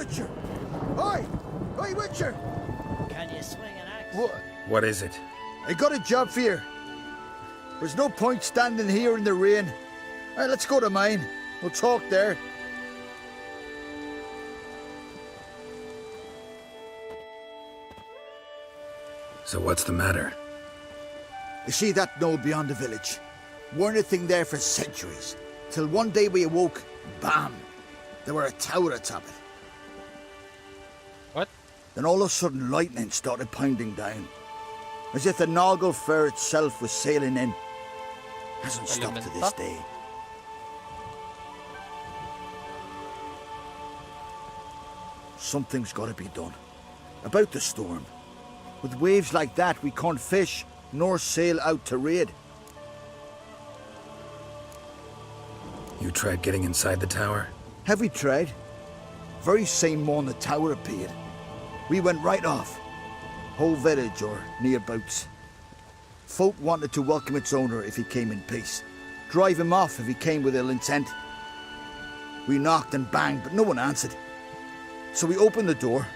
Witcher! Oi! Oi, Witcher! Can you swing an axe? What is it? I got a job for you. There's no point standing here in the rain. All right, let's go to mine. We'll talk there. So what's the matter? You see that knoll beyond the village? Weren't a thing there for centuries. Till one day we awoke, bam! There were a tower atop it. What? Then all of a sudden lightning started pounding down. As if the Noggle Fair itself was sailing in. Hasn't stopped to this day. Something's got to be done. About the storm. With waves like that, we can't fish, nor sail out to raid. You tried getting inside the tower? Have we tried? Very same morning the tower appeared. We went right off. Whole village or nearabouts. Folk wanted to welcome its owner if he came in peace. Drive him off if he came with ill intent. We knocked and banged, but no one answered. So we opened the door.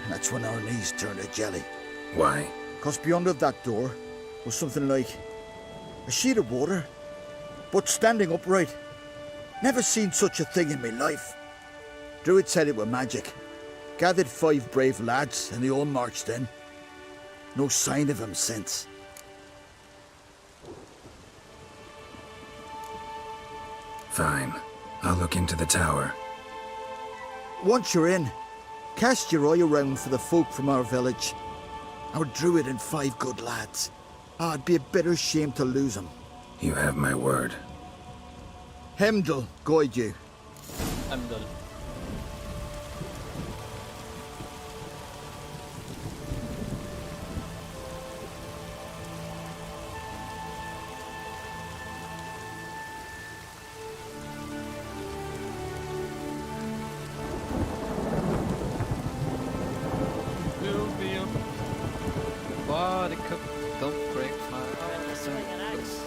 And that's when our knees turned to jelly. Why? 'Cause beyond of that door was something like a sheet of water, but standing upright. Never seen such a thing in my life. Druid said it were magic. Gathered 5 brave lads and they all marched in. No sign of him since. Fine. I'll look into the tower. Once you're in, cast your eye around for the folk from our village. Our druid and 5 good lads. It'd be a bitter shame to lose them. You have my word. Hemdall guide you. I'm dull. Body cook, don't break my Can you swing an axe?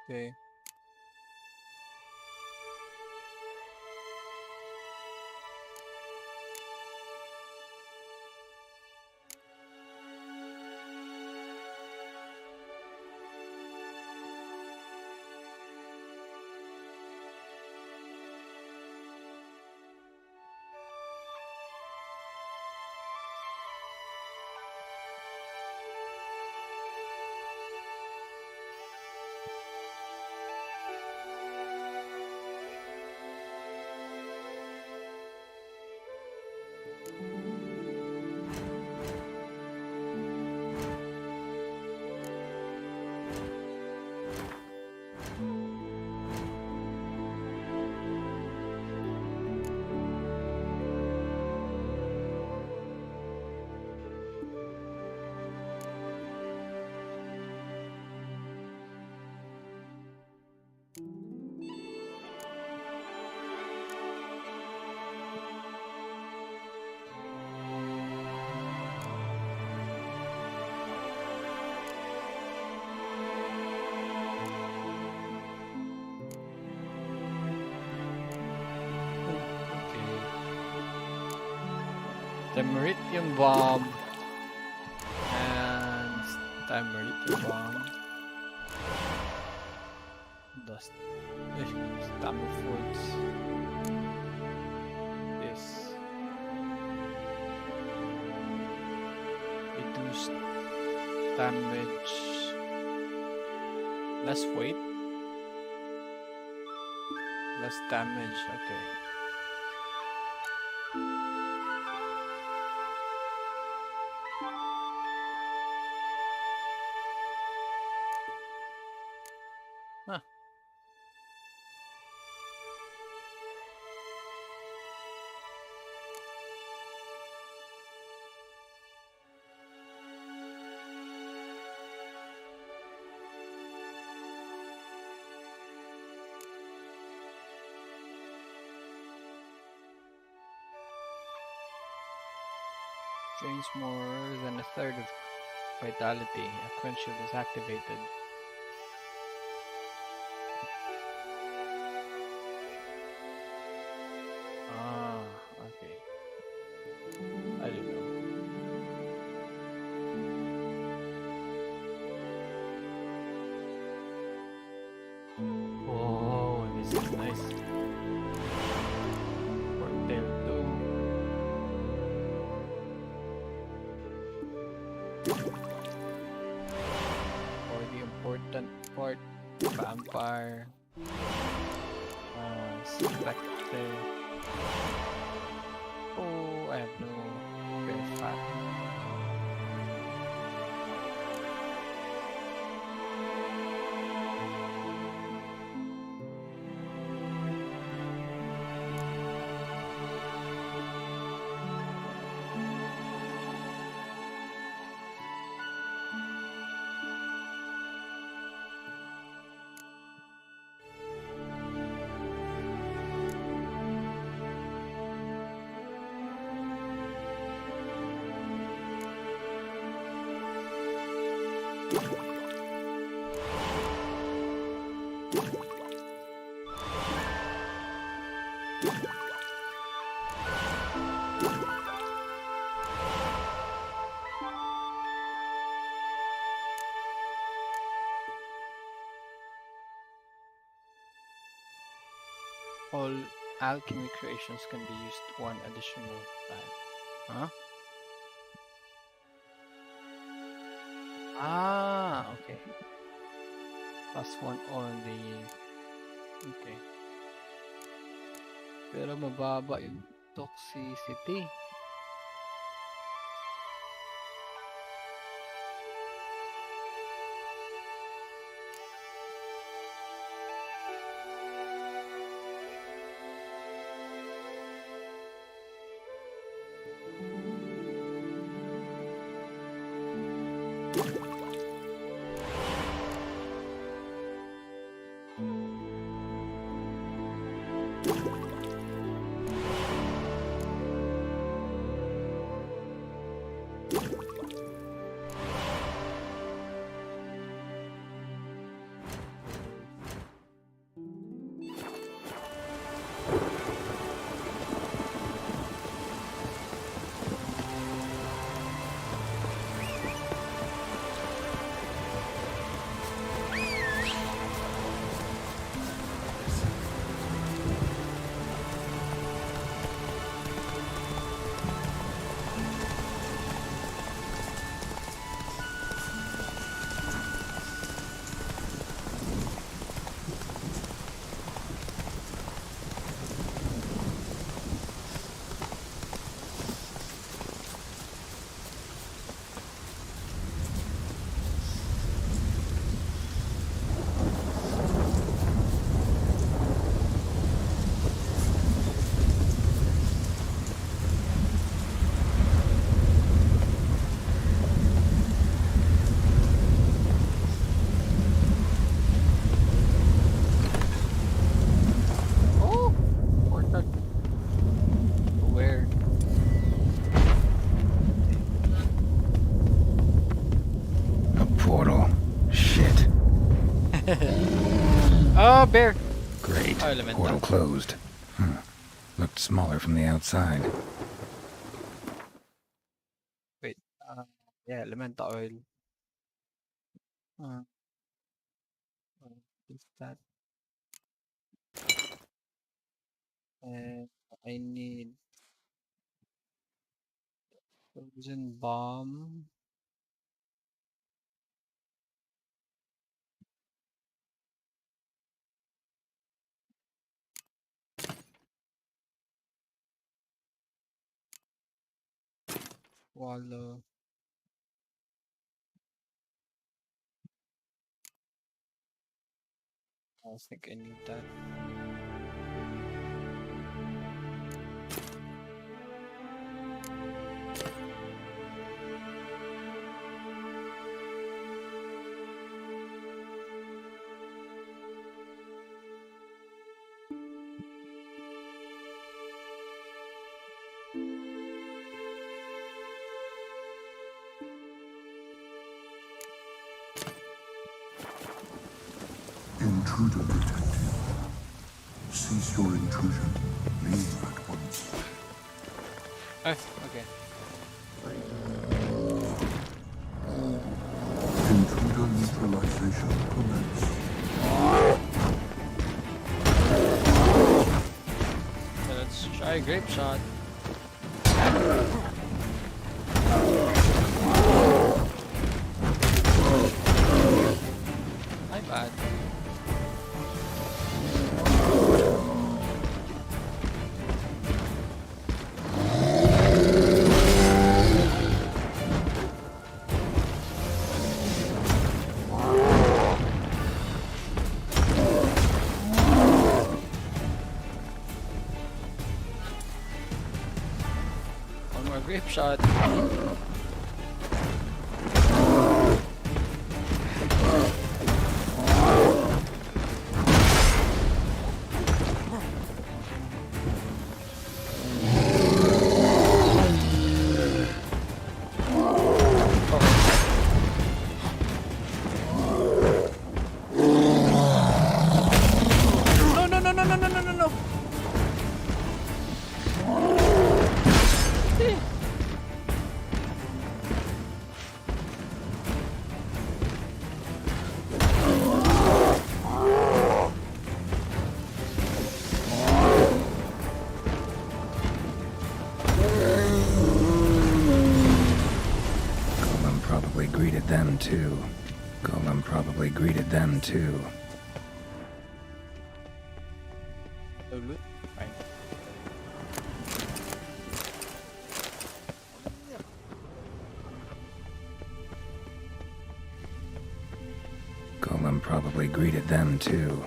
Okay. The Meridian Bomb and Meridian Bomb. Dust. Stammer Foods. This. Reduced damage. Less weight. Less damage. Okay. Huh. Drains more than a third of vitality. A quench shield is activated. Ah, okay. I don't know. Oh, this is nice. Portal 2. Or the important part, vampire. Spectre. Oh, I have no bear fat. All alchemy creations can be used one additional time. Huh? Ah, okay. +1 on the... Okay. Pero mababa yung toxicity. Oh! Portal. Where? A portal. Shit. Oh, bear! Great. Oh, elemental. Portal closed. Looked smaller from the outside. Wait. Yeah, elemental oil. Uh, what is that? And I need frozen bomb. Wallow. I think I need that. Intruder detected. Cease your intrusion. Leave at once. Okay. Intruder neutralization commenced. So let's try a grape shot. My bad. One more grape shot. No, no, no, no, no, no, no, no, no. Golem probably greeted them too. Golem probably greeted them too. No loot? Fine. Golem probably greeted them too.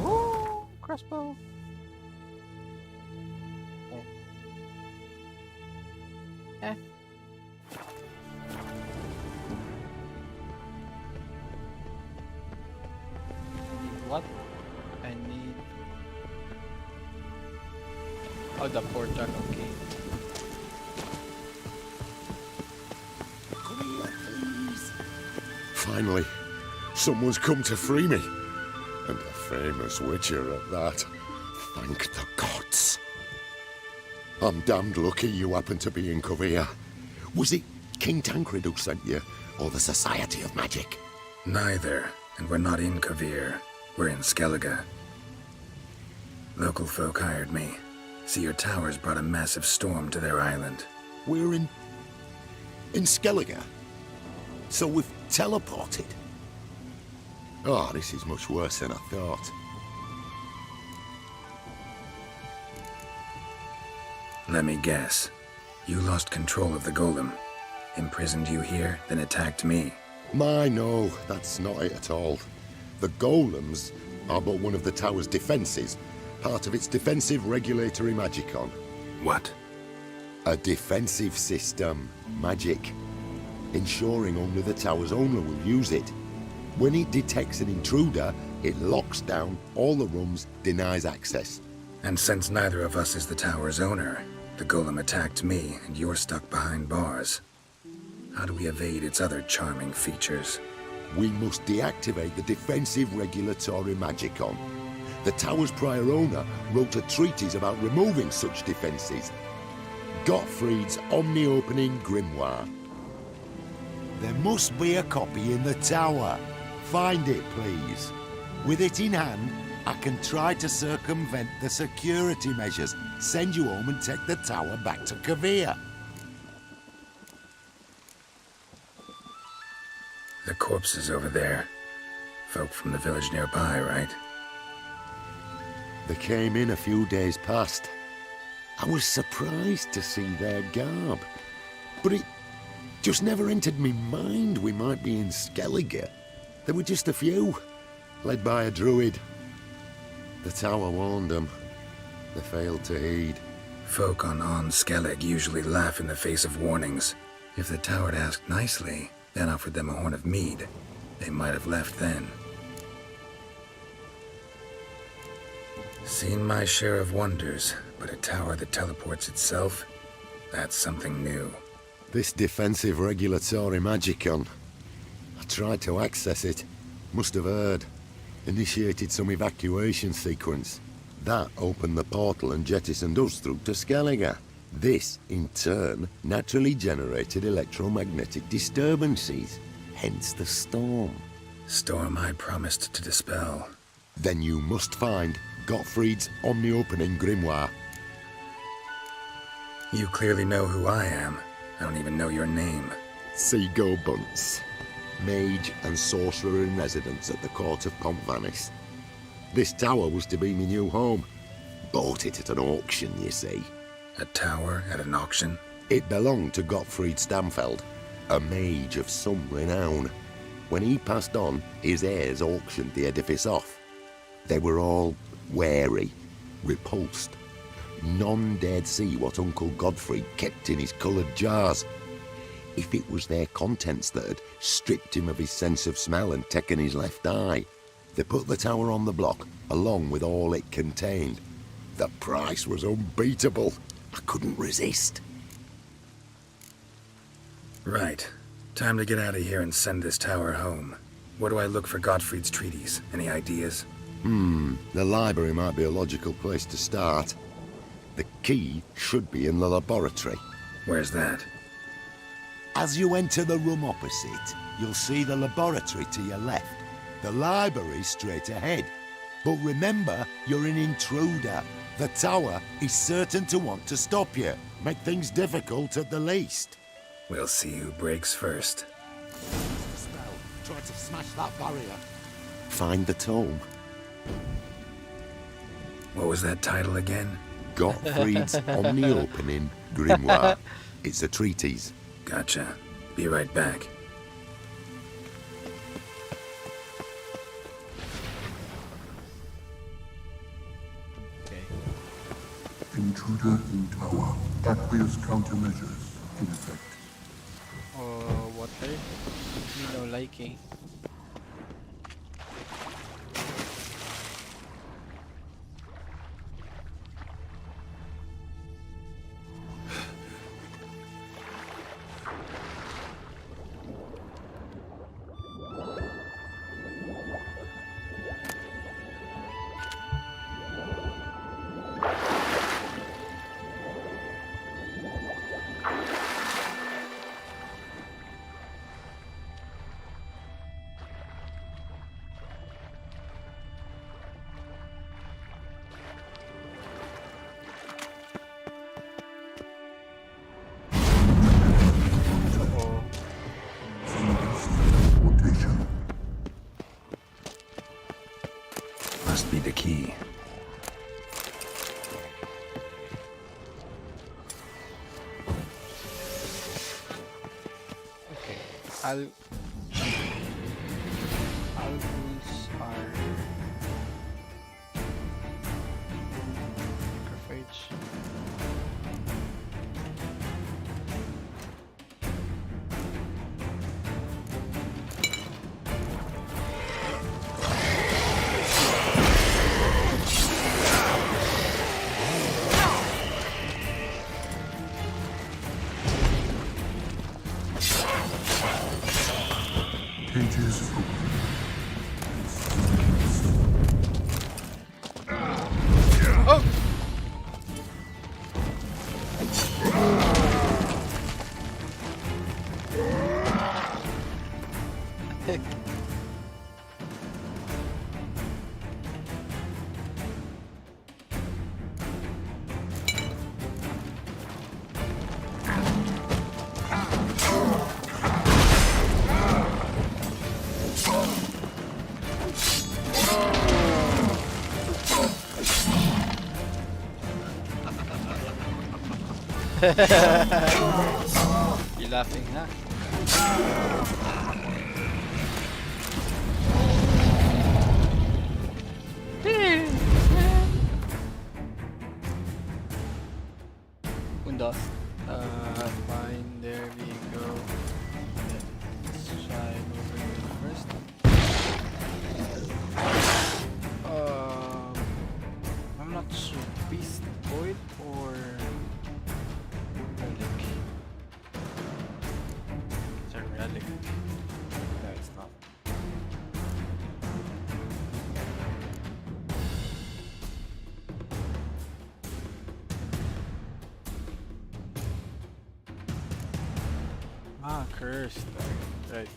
Ooh, crossbow. Oh. Eh. What? I need. Oh, the portal, okay. Come here, please. Finally, someone's come to free me. And a famous witcher at that. Thank the gods. I'm damned lucky you happen to be in Kovir. Was it King Tancred who sent you, or the Society of Magic? Neither, and we're not in Kovir. We're in Skellige. Local folk hired me. See, your towers brought a massive storm to their island. We're in Skellige. So we've teleported. Oh, this is much worse than I thought. Let me guess. You lost control of the golem. Imprisoned you here, then attacked me. No, that's not it at all. The golems are but one of the tower's defenses, part of its defensive regulatory magicon. What? A defensive system, magic, ensuring only the tower's owner will use it. When it detects an intruder, it locks down all the rooms, denies access. And since neither of us is the tower's owner, the golem attacked me, and you're stuck behind bars. How do we evade its other charming features? We must deactivate the defensive regulatory magicon. The tower's prior owner wrote a treatise about removing such defenses. Gottfried's Omni-Opening Grimoire. There must be a copy in the tower. Find it, please. With it in hand, I can try to circumvent the security measures, send you home and take the tower back to Kovir. The corpses over there. Folk from the village nearby, right? They came in a few days past. I was surprised to see their garb. But it just never entered me mind we might be in Skellige. There were just a few, led by a druid. The tower warned them. They failed to heed. Folk on Skellig usually laugh in the face of warnings. If the tower had asked nicely, then offered them a horn of mead. They might have left then. Seen my share of wonders, but a tower that teleports itself? That's something new. This defensive regulatory magicon. I tried to access it. Must have heard. Initiated some evacuation sequence. That opened the portal and jettisoned us through to Skellige. This, in turn, naturally generated electromagnetic disturbances. Hence the storm. Storm I promised to dispel. Then you must find Gottfried's omni-opening grimoire. You clearly know who I am. I don't even know your name. Seago Bunce. Mage and sorcerer in residence at the court of Pontvanis. This tower was to be my new home. Bought it at an auction, you see. A tower at an auction? It belonged to Gottfried Stamfeld, a mage of some renown. When he passed on, his heirs auctioned the edifice off. They were all wary, repulsed. None dared see what Uncle Godfrey kept in his coloured jars. If it was their contents that had stripped him of his sense of smell and taken his left eye, they put the tower on the block, along with all it contained. The price was unbeatable. I couldn't resist. Right. Time to get out of here and send this tower home. Where do I look for Gottfried's treaties? Any ideas? The library might be a logical place to start. The key should be in the laboratory. Where's that? As you enter the room opposite, you'll see the laboratory to your left. The library's straight ahead. But remember, you're an intruder. The tower is certain to want to stop you. Make things difficult at the least. We'll see who breaks first. Spell. Try to smash that barrier. Find the tome. What was that title again? Gottfried's Omni-Opening Grimoire. It's a treatise. Gotcha. Be right back. Intruder in tower. Aqueous countermeasures in effect. Water. Me no liking. Rotation. Must be the key. Okay. Alguns are macrophage. Cages open. Oh! You laughing, huh? Undo. Fine, there we go. Let's try moving first. for relic. It's a relic. No, it's not. Ah, cursed. Right.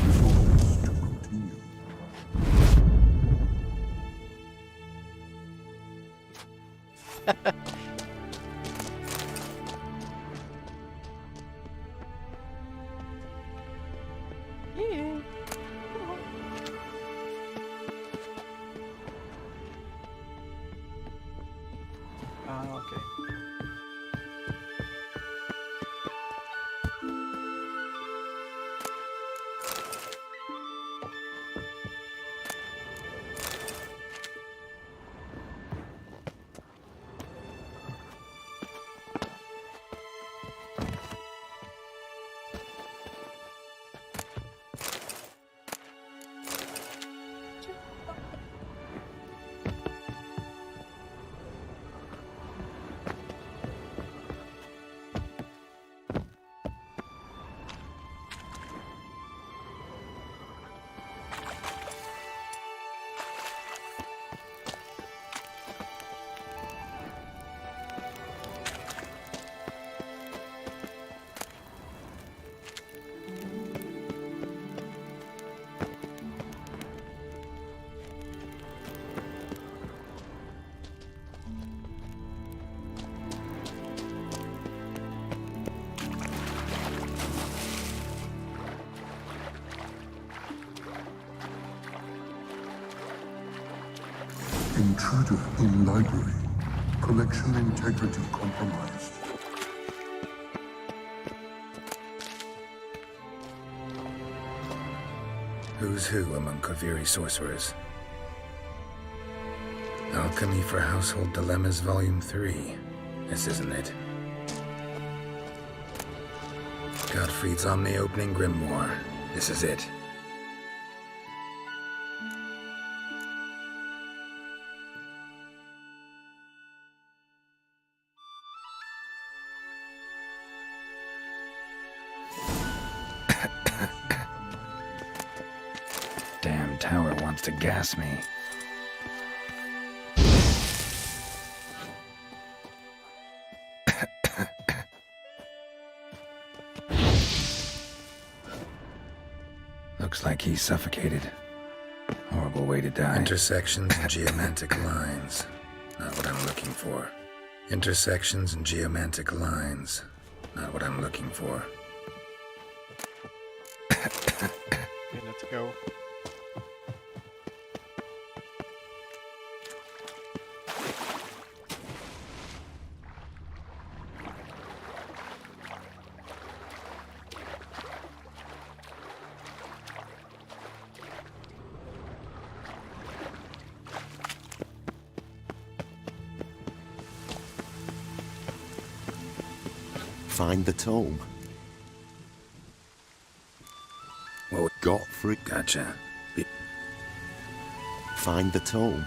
Resolves to continue. Yeah. Ah, okay. Intruder in library. Collection integrity compromised. Who's who among Kaviri sorcerers? Alchemy for Household Dilemmas Volume 3. This isn't it. Gottfried's Omni-Opening Grimoire. This is it. Damn tower wants to gas me. Looks like he's suffocated. Horrible way to die. Intersections and geomantic lines. Not what I'm looking for. Intersections and geomantic lines. Not what I'm looking for. Okay, let's go. Find the tome. Whoa, Gottfried. gotcha. Find the tome.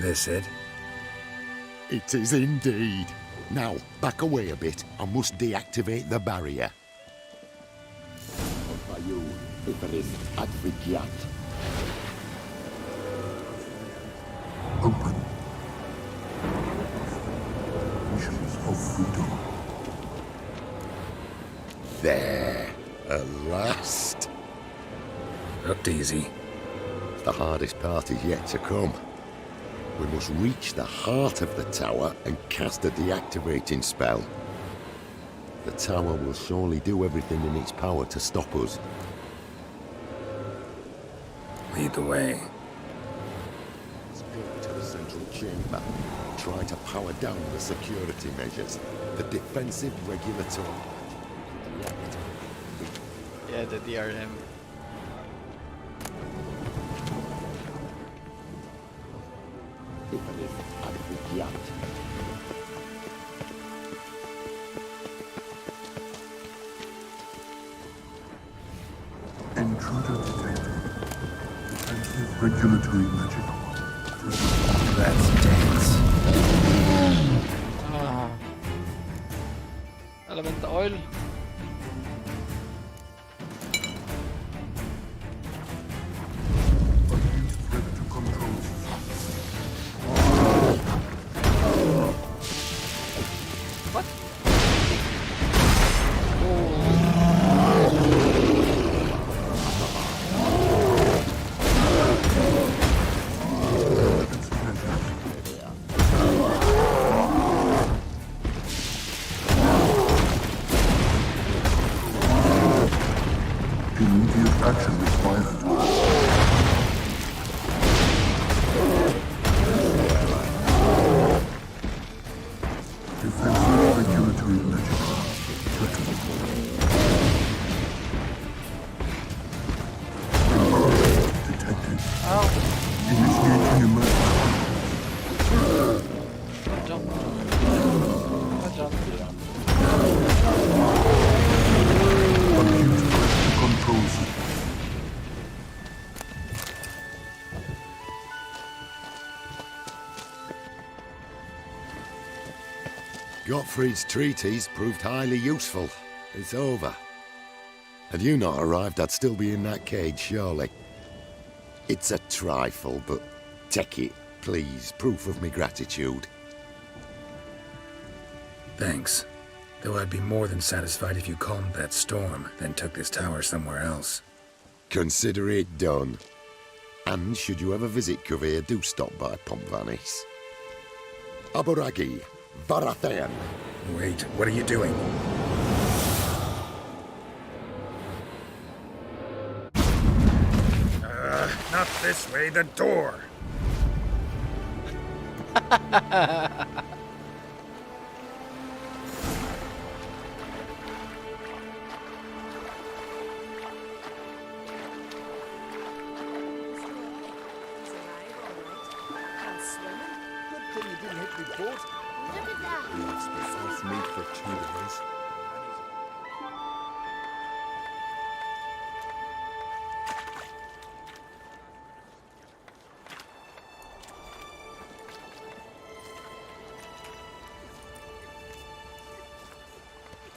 This it? It is indeed. Now, back away a bit. I must deactivate the barrier. Open. Visions of freedom. There. At last. Looked easy. The hardest part is yet to come. We must reach the heart of the tower and cast a deactivating spell. The tower will surely do everything in its power to stop us. Lead the way. Let's go to the central chamber. Try to power down the security measures. The defensive regulatory. Yeah, the DRM. Even if adequate yet. Intruder detected. Defensive regulatory magic. That's dense. Ah. Elemental oil. Acute threat to control. What? Its pleasure. Immediate action required. Defensive regulatory magic. Threatened. Detected. Initiating emergency. Jump. Jump. Acute threat to control system. Gottfried's treatise proved highly useful. It's over. Had you not arrived, I'd still be in that cage, surely. It's a trifle, but take it, please. Proof of me gratitude. Thanks. Though I'd be more than satisfied if you calmed that storm, then took this tower somewhere else. Consider it done. And should you ever visit Cuvir, do stop by Pompvanis. Aboragi, Varathan. Wait, what are you doing? Not this way, the door! Good thing you didn't hit me boat. Look at that. It's been off meat for 2 days.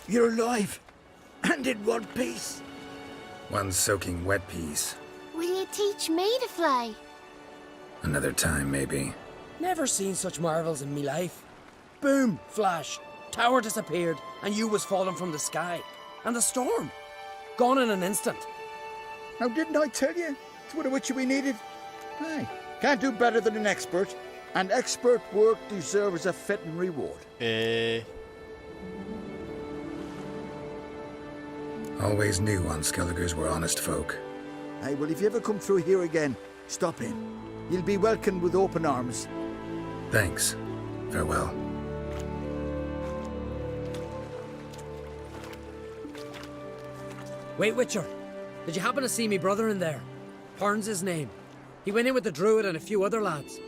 You're alive. And in one piece. One soaking wet piece. Will you teach me to fly? Another time, maybe. Never seen such marvels in me life. Boom, flash, tower disappeared, and you was falling from the sky. And the storm, gone in an instant. Now, didn't I tell you? It's what of which we needed. Hey, can't do better than an expert. And expert work deserves a fitting reward. Always knew Unskelligers were honest folk. Hey, well, if you ever come through here again, stop in. You'll be welcomed with open arms. Thanks. Farewell. Wait, Witcher, did you happen to see me brother in there? Horn's his name. He went in with the druid and a few other lads.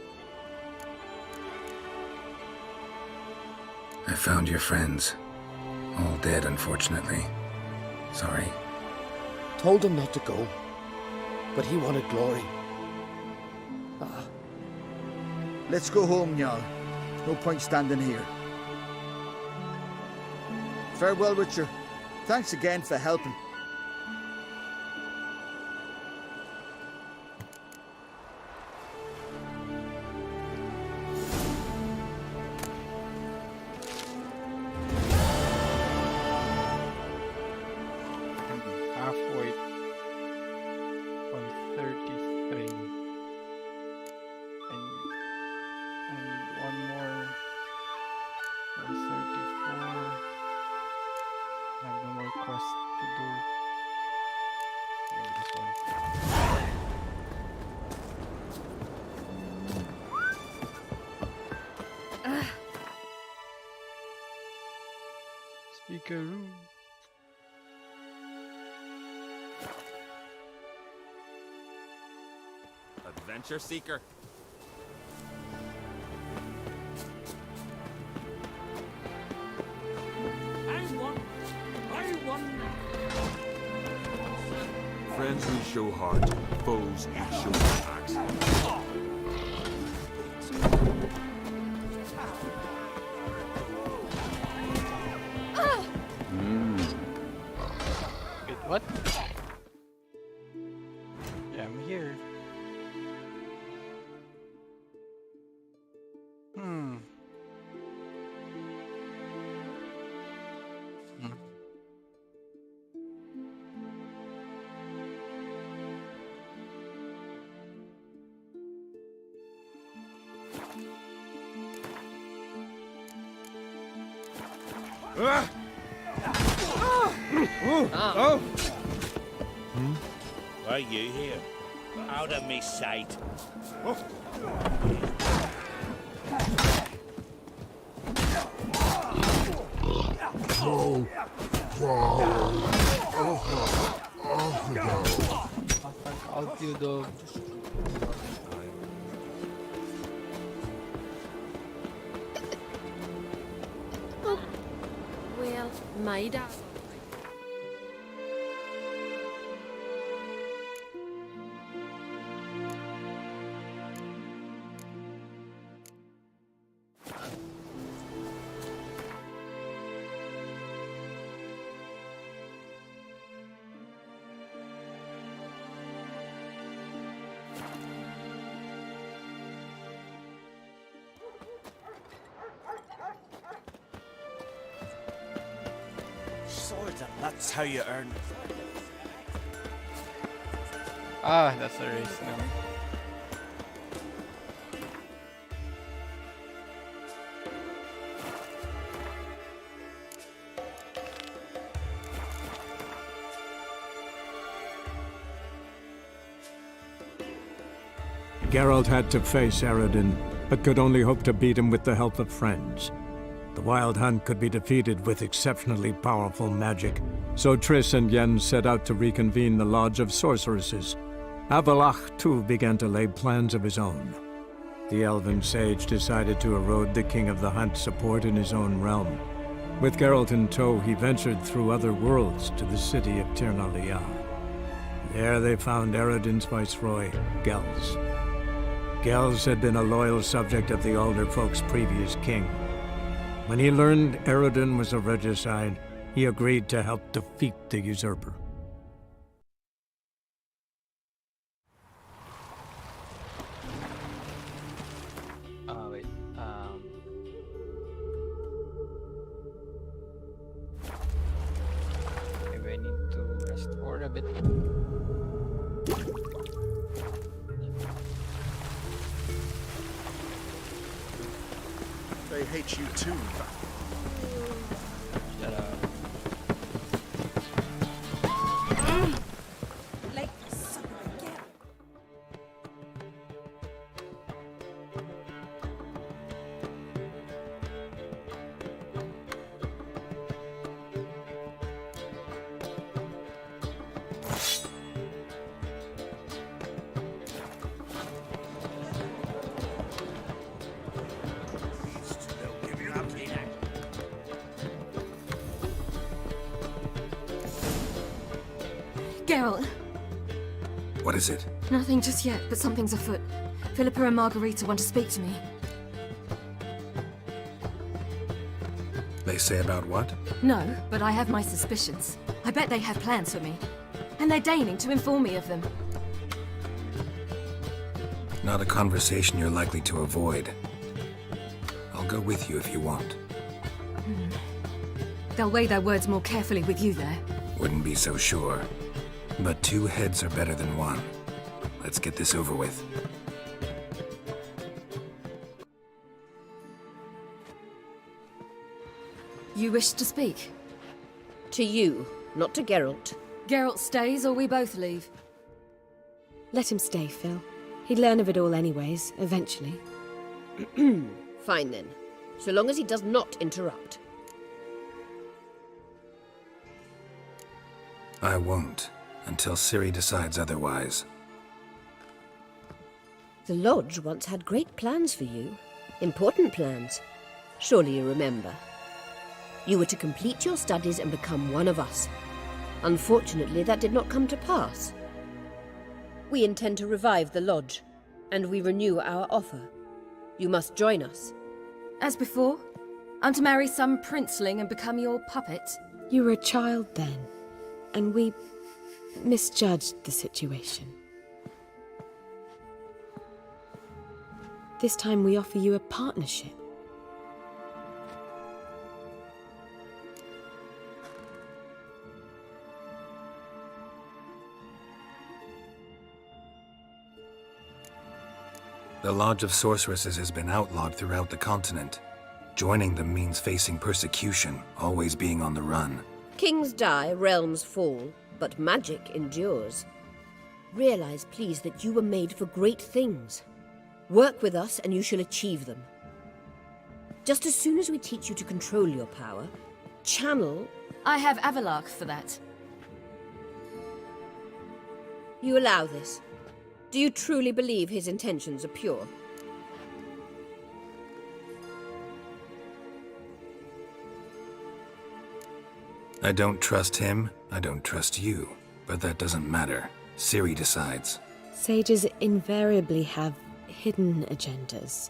I found your friends. All dead, unfortunately. Sorry. Told him not to go, but he wanted glory. Let's go home, Jarl. No point standing here. Farewell, Witcher. Thanks again for helping. Halfway on 33. And I need one more for 34. I have no more quests to do. Maybe this one. Speakeroo. Adventure seeker. Friends we show heart, foes we show axe. Wait, what? Yeah, I'm here. Hmm. Why you here? Out of me sight. I'll do the. Well, made up. Swords and that's how you earn. Ah, that's the race now. Geralt had to face Eredin, but could only hope to beat him with the help of friends. The Wild Hunt could be defeated with exceptionally powerful magic, so Triss and Yen set out to reconvene the Lodge of Sorceresses. Avalach, too, began to lay plans of his own. The elven sage decided to erode the King of the Hunt's support in his own realm. With Geralt in tow, he ventured through other worlds to the city of Tir na Liah. There they found Eredin's viceroy, Gels. Gels had been a loyal subject of the Alder Folk's previous king. When he learned Eredin was a regicide, he agreed to help defeat the usurper. Wait. Maybe I need to rest for a bit. They hate you too. Shut up. Like the son of a gal. Geralt. What is it? Nothing just yet, but something's afoot. Philippa and Margarita want to speak to me. They say about what? No, but I have my suspicions. I bet they have plans for me. And they're deigning to inform me of them. Not a conversation you're likely to avoid. I'll go with you if you want. They'll weigh their words more carefully with you there. Wouldn't be so sure. But two heads are better than one. Let's get this over with. You wish to speak? To you, not to Geralt. Geralt stays or we both leave? Let him stay, Phil. He'd learn of it all anyways, eventually. Fine then. So long as he does not interrupt. I won't, until Ciri decides otherwise. The Lodge once had great plans for you. Important plans. Surely you remember. You were to complete your studies and become one of us. Unfortunately, that did not come to pass. We intend to revive the Lodge, and we renew our offer. You must join us. As before? I'm to marry some princeling and become your puppet? You were a child then, and we misjudged the situation. This time we offer you a partnership. The Lodge of Sorceresses has been outlawed throughout the continent. Joining them means facing persecution, always being on the run. Kings die, realms fall, but magic endures. Realize, please, that you were made for great things. Work with us and you shall achieve them. Just as soon as we teach you to control your power, channel... I have Avalach for that. You allow this? Do you truly believe his intentions are pure? I don't trust him, I don't trust you. But that doesn't matter. Ciri decides. Sages invariably have hidden agendas.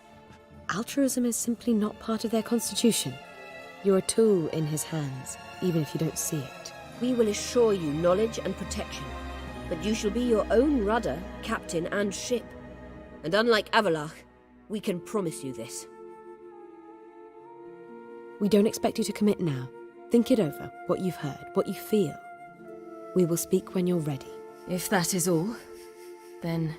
Altruism is simply not part of their constitution. You're a tool in his hands, even if you don't see it. We will assure you knowledge and protection, but you shall be your own rudder, captain, and ship. And unlike Avalach, we can promise you this. We don't expect you to commit now. Think it over, what you've heard, what you feel. We will speak when you're ready. If that is all, then...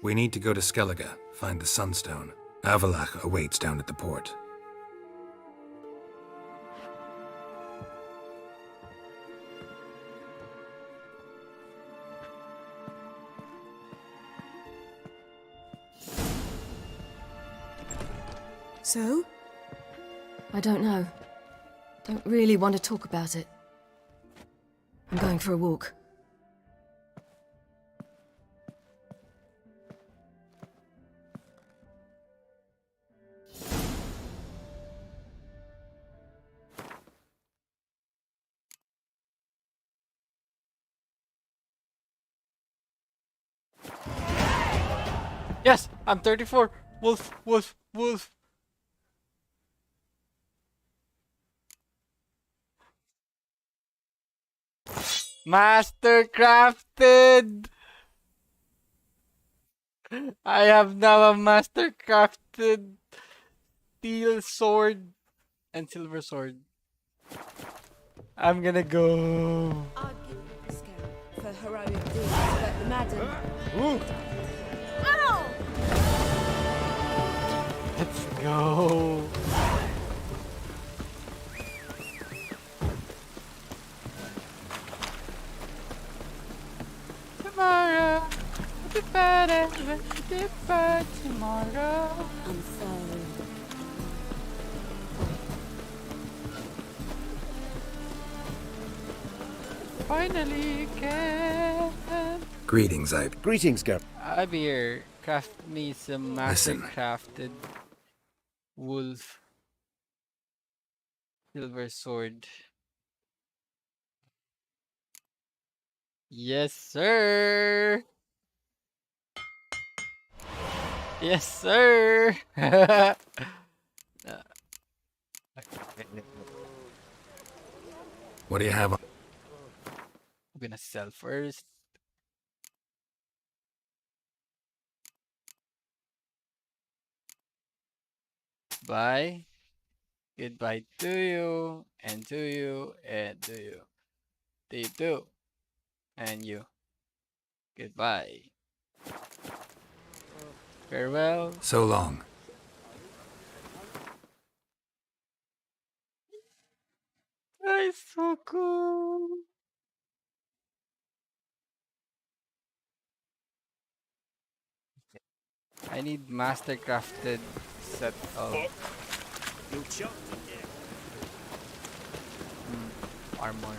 We need to go to Skellige, find the Sunstone. Avalach awaits down at the port. So? I don't know. Don't really want to talk about it. I'm going for a walk. Yes, I'm 34. Wolf, wolf, wolf. Mastercrafted. I have now a mastercrafted steel sword and silver sword. I'm gonna go. I'd give you the scale for heroic deeds, but the madam... Ow! Let's go. Tomorrow, it'll be better, it'll be better tomorrow. I'm sorry. Finally can. Greetings, Greetings, Gab. Abir, craft me some Listen. mastercrafted wolf silver sword. Yes, sir. Yes, sir. What do you have on? I'm gonna sell first. Bye. Goodbye to you, and to you, and to you. To you too. And you. Goodbye. Farewell. So long. That's so cool. I need mastercrafted set of armor.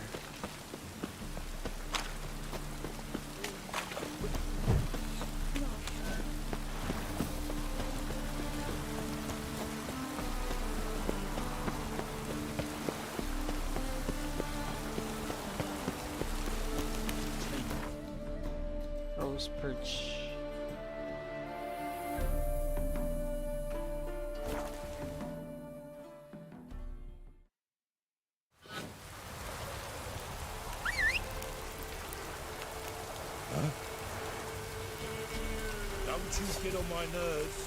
Crow's perch. Don't you get on my nerves.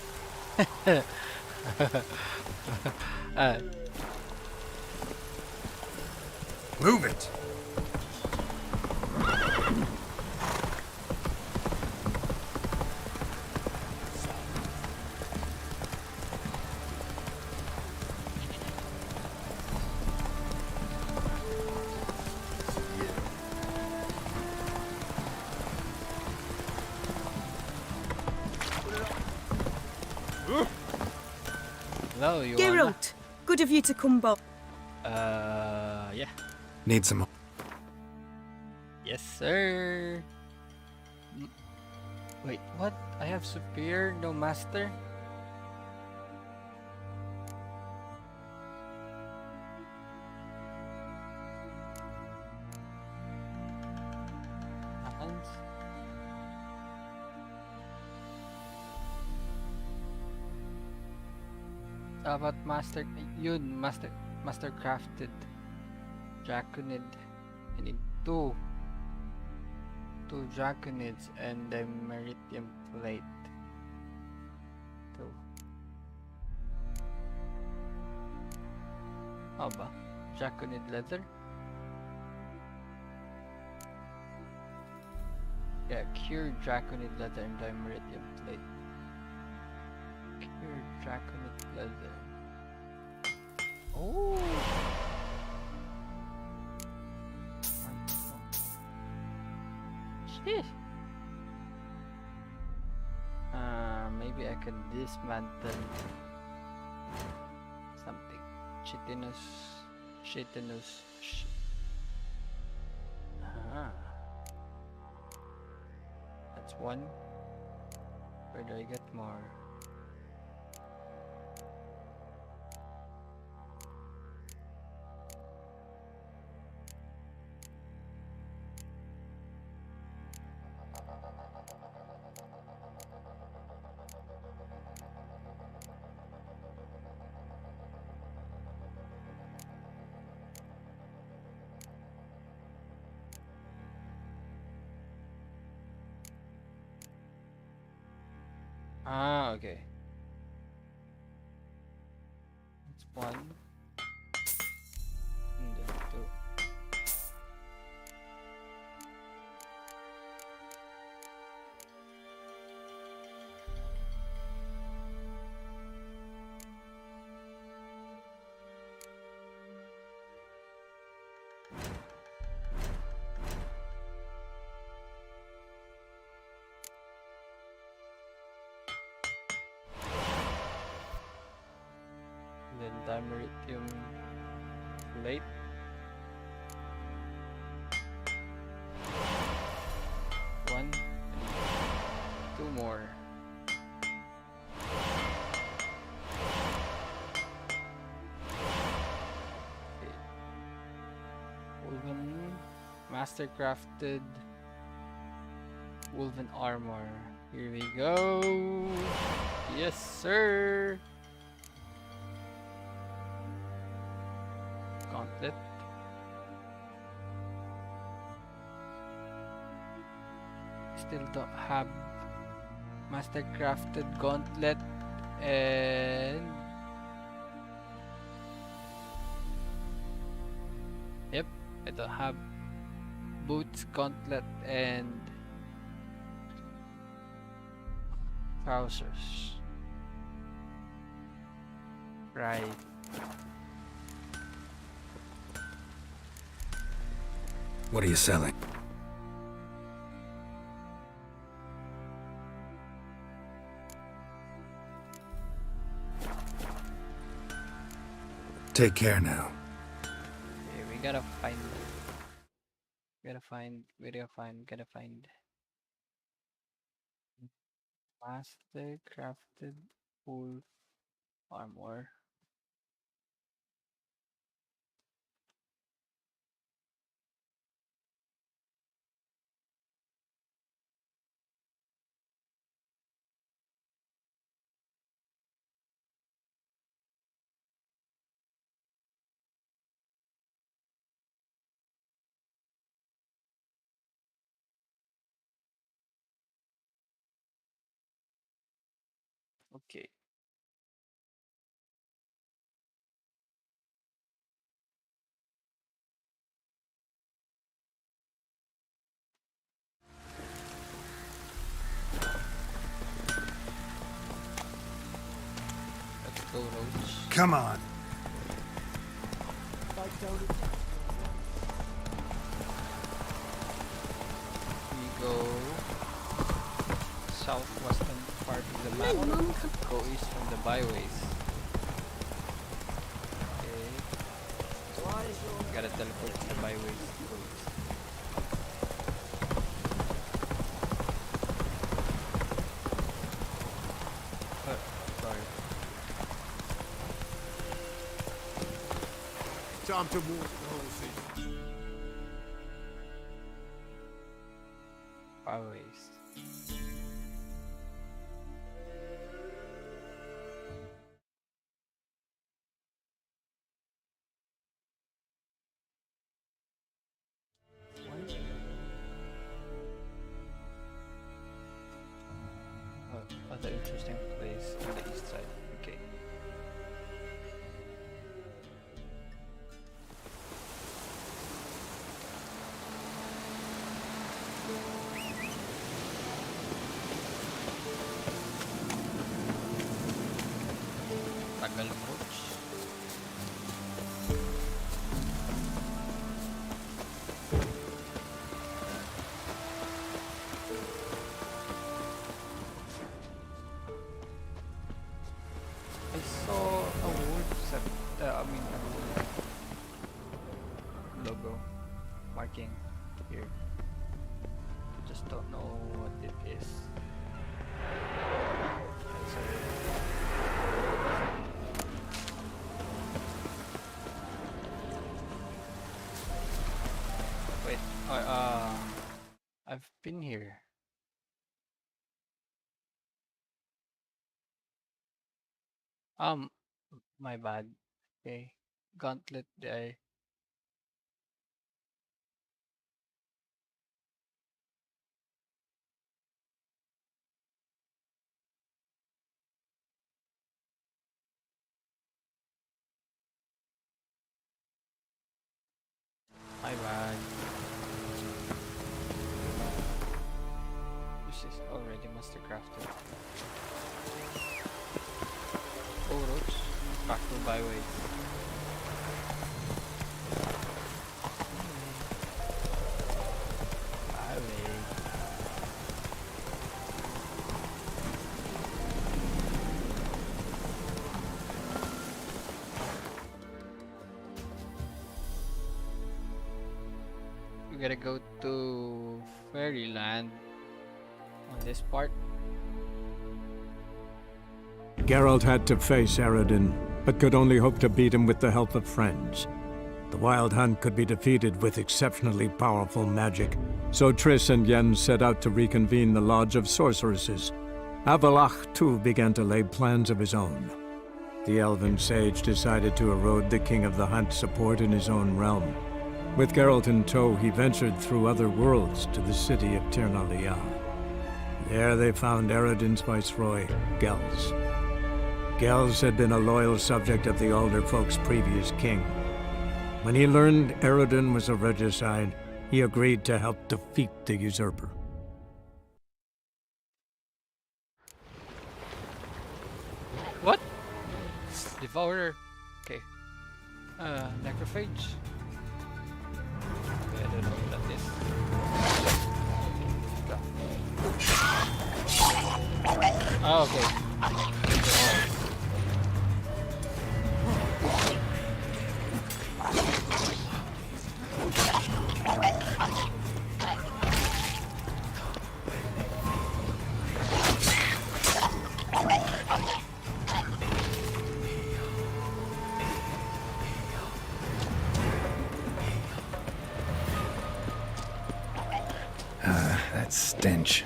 Move it! Hello, you Geralt, good of you to come back. Yeah. Need some more. Yes, sir. Wait, what? I have superior, no master? Hands? How about mastercrafted draconid? I need two draconids and a meritium plate. Two. How ba? Draconid leather? Yeah, cure draconid leather and a meritium plate. Cure draconid leather. Oh! Shit! Maybe I can dismantle something. Chitinous. That's one. Where do I get more? Okay. That's one. And then two. Then dimeritium plate. One. And two more. Okay. Woven Mastercrafted woven armor. Here we go. Yes, sir. Gauntlet. Still don't have Mastercrafted gauntlet and yep, I don't have boots, gauntlet, and trousers. Right. What are you selling? Take care now. Okay, we gotta find. Gotta find. Mastercrafted wolf armor. Okay. Let's go, Roach. Come on. We go southwestern part of the map. Go east from the byways. Okay. Gotta teleport to the byways. Go east. Sorry. Time to walk the horses. Byways. Other interesting place on the east side. Okay. Tagal approach. I saw a wolf logo marking here. Just don't know what it is. Wait, I've been here. My bad. Okay. Gauntlet die. My bad. This is already mastercrafted. Oh, roads. Back to byway. Byway. We gotta go to Fairyland on this part. Geralt had to face Eredin, but could only hope to beat him with the help of friends. The Wild Hunt could be defeated with exceptionally powerful magic, so Triss and Yen set out to reconvene the Lodge of Sorceresses. Avalach, too, began to lay plans of his own. The elven sage decided to erode the King of the Hunt's support in his own realm. With Geralt in tow, he ventured through other worlds to the city of Tirnalia. There they found Eredin's viceroy, Gels. Gels had been a loyal subject of the Alder Folk's previous king. When he learned Eredin was a regicide, he agreed to help defeat the usurper. What? Devourer. Okay. Necrophage. Okay, I don't know what that is. Oh, okay. That stench.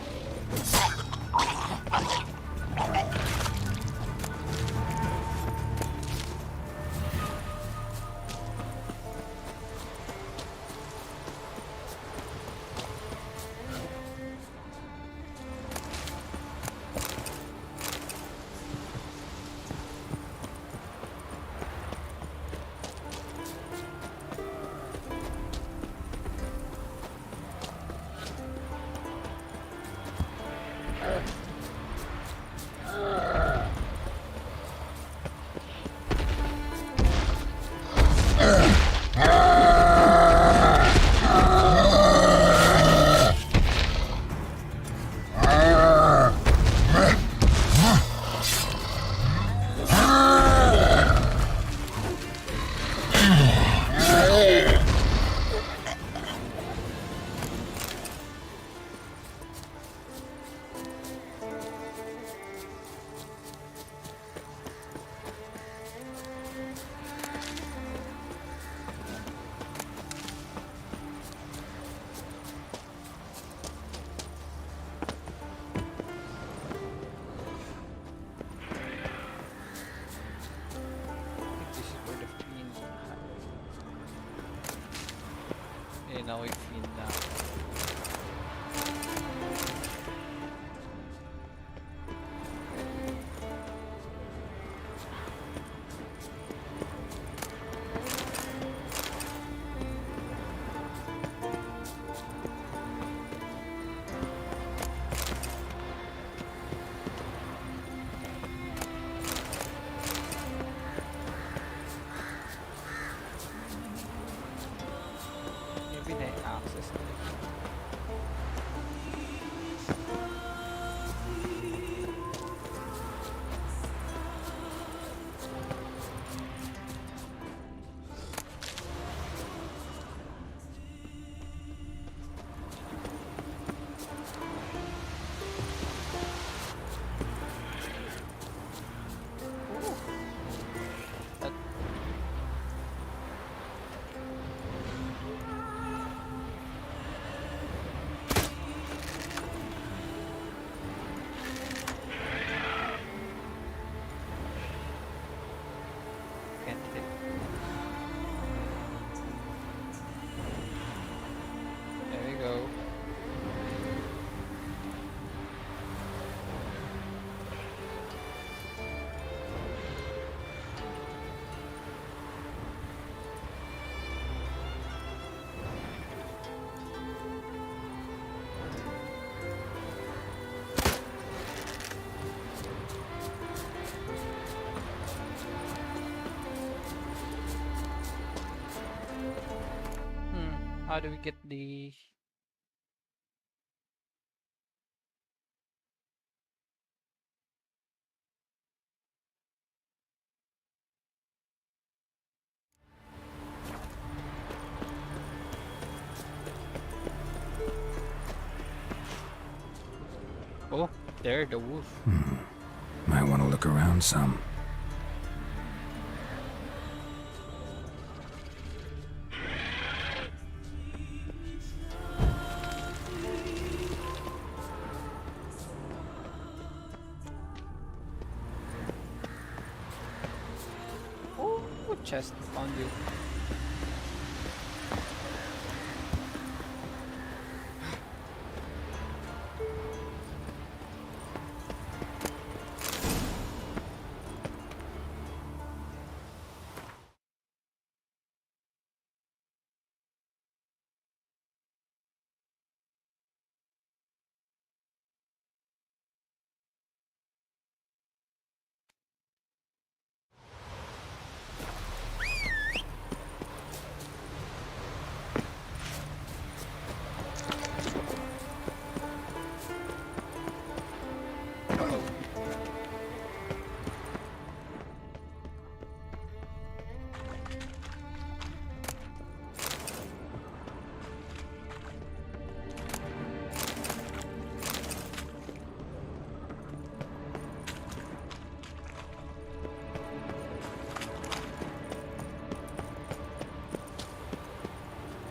how do we get the... Oh, there, the wolf. Might want to look around some. Oh, chest, found you.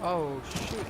Oh, shoot.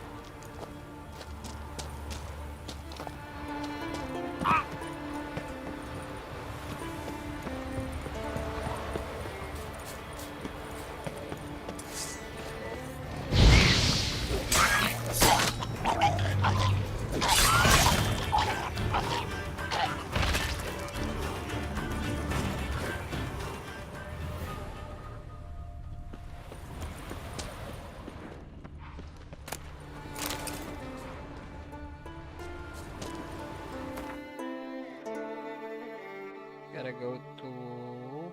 Gotta go to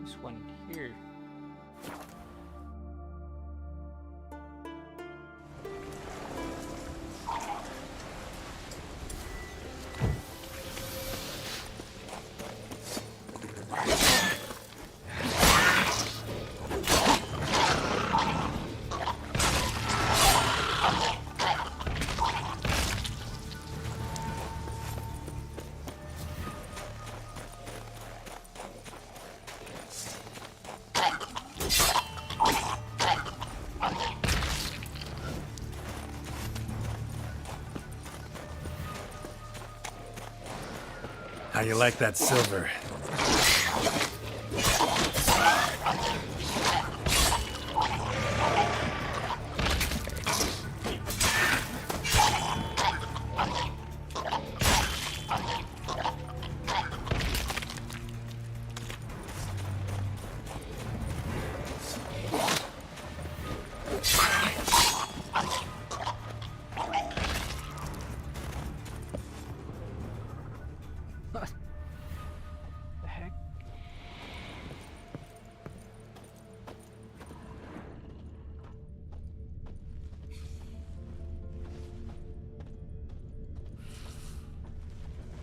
this one here. How you like that silver? The heck?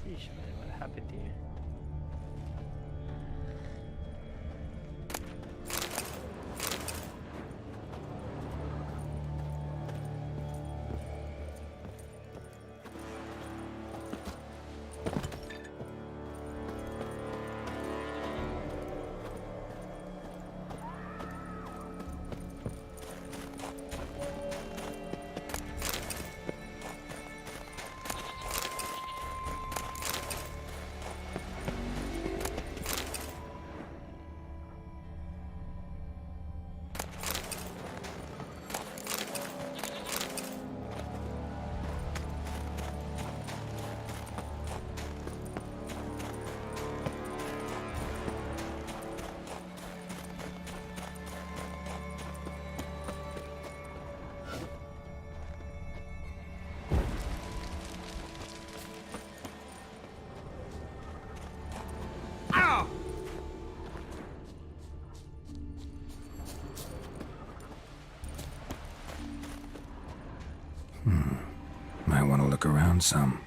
Yeesh, man, what happened here? Might want to look around some.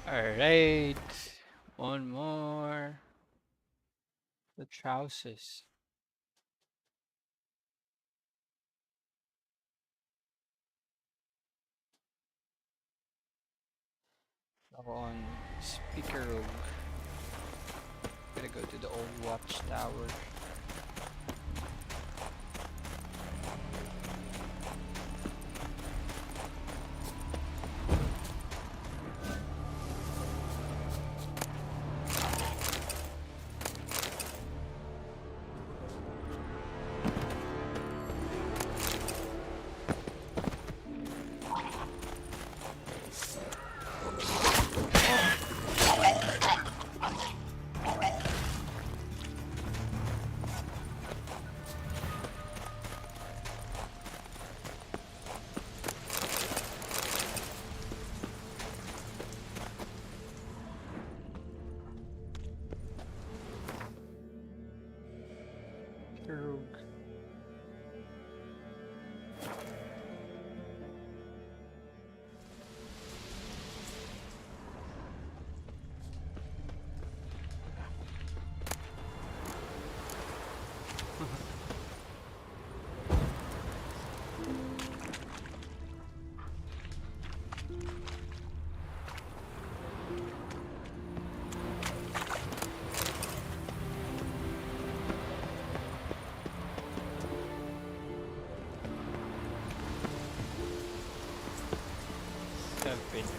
Alright. One more. The trousers. Ako on speaker room. Gotta go to the old watchtower. Rogue.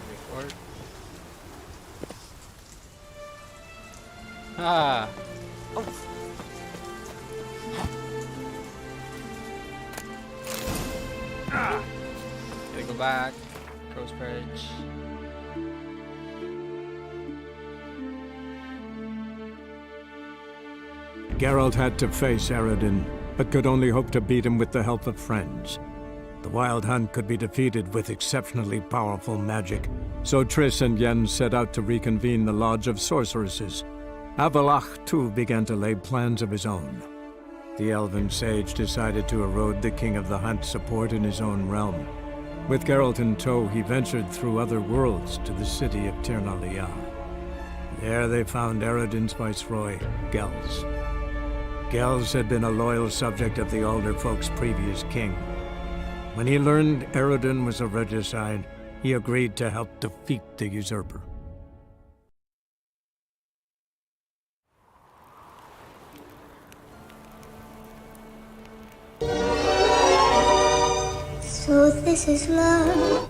Record. Ah. Oh. Ah. Gotta go back. Crow's Perch. Geralt had to face Eredin, but could only hope to beat him with the help of friends. The Wild Hunt could be defeated with exceptionally powerful magic, so Triss and Yen set out to reconvene the Lodge of Sorceresses. Avalach, too, began to lay plans of his own. The elven sage decided to erode the King of the Hunt's support in his own realm. With Geralt in tow, he ventured through other worlds to the city of Tir na Liah. There they found Eredin's viceroy, Gels. Gels had been a loyal subject of the Alder folk's previous king. When he learned Eredin was a regicide, he agreed to help defeat the usurper. So this is love.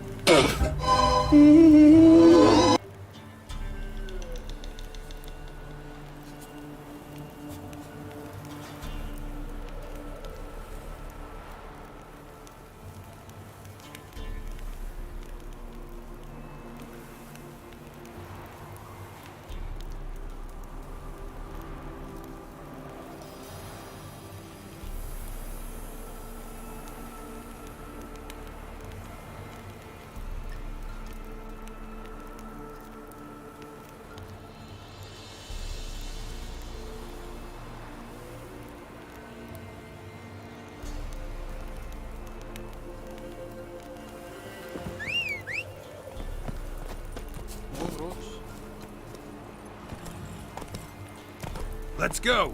Let's go!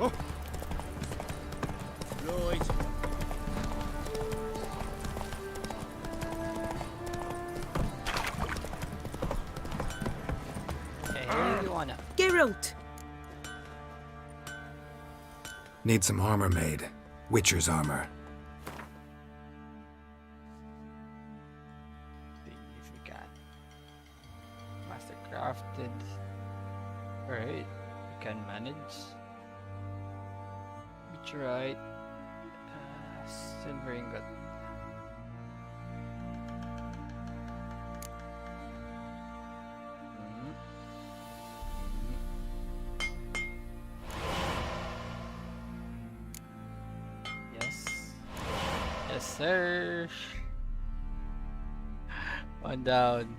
Oh. Right. Hey, you wanna? Geralt! Need some armor made. Witcher's armor. See if we can. Mastercrafted. Alright, we can manage. meteorite, silver ingot. Yes. Yes, sir. One down.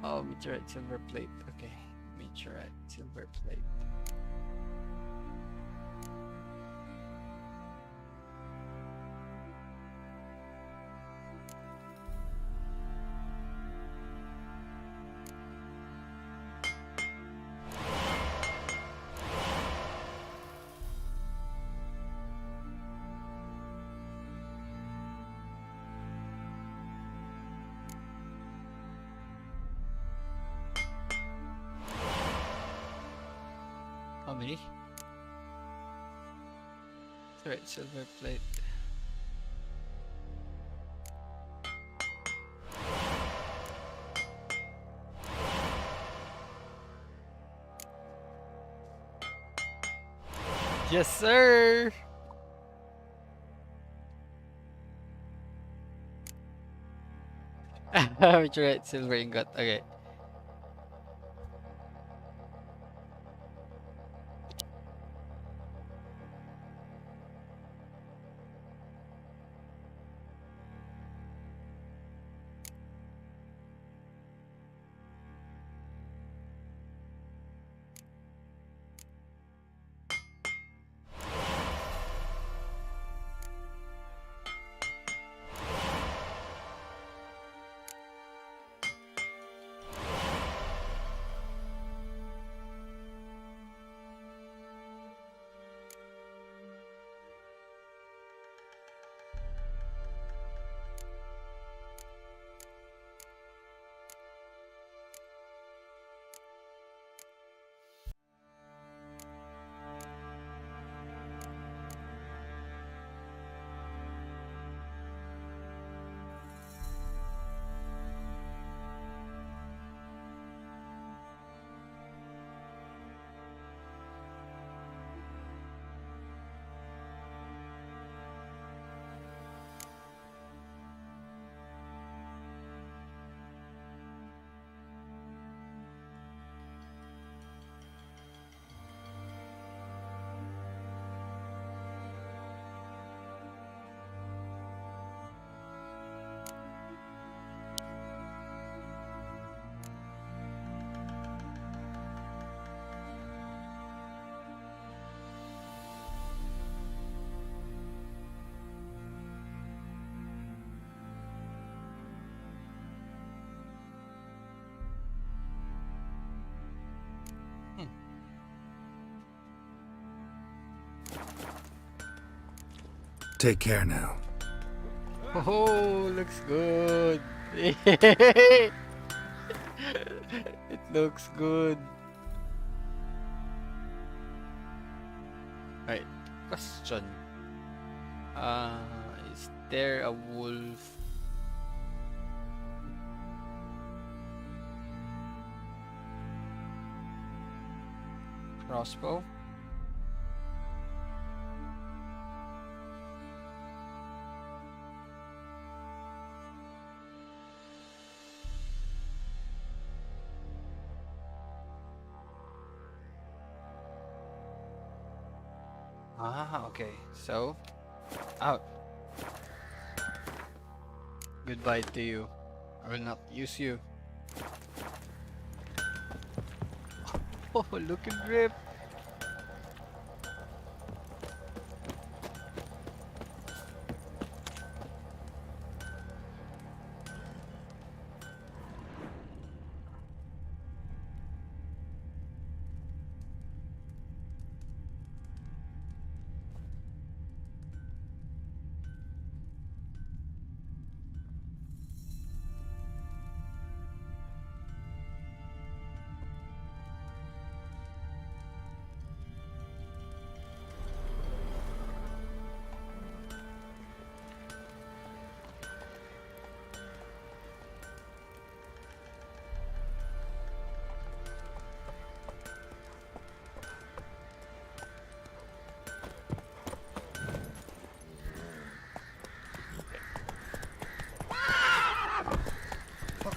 Oh, meteorite, silver plate. Okay. Meteorite, silver plate. How many? Alright, silver plate. Yes, sir! Meteorite, silver ingot. Okay. Take care now. Oh, looks good. It looks good. Right. Question. Is there a wolf? Crossbow? Ah, okay. So, out. Goodbye to you. I will not use you. Oh, look at grip.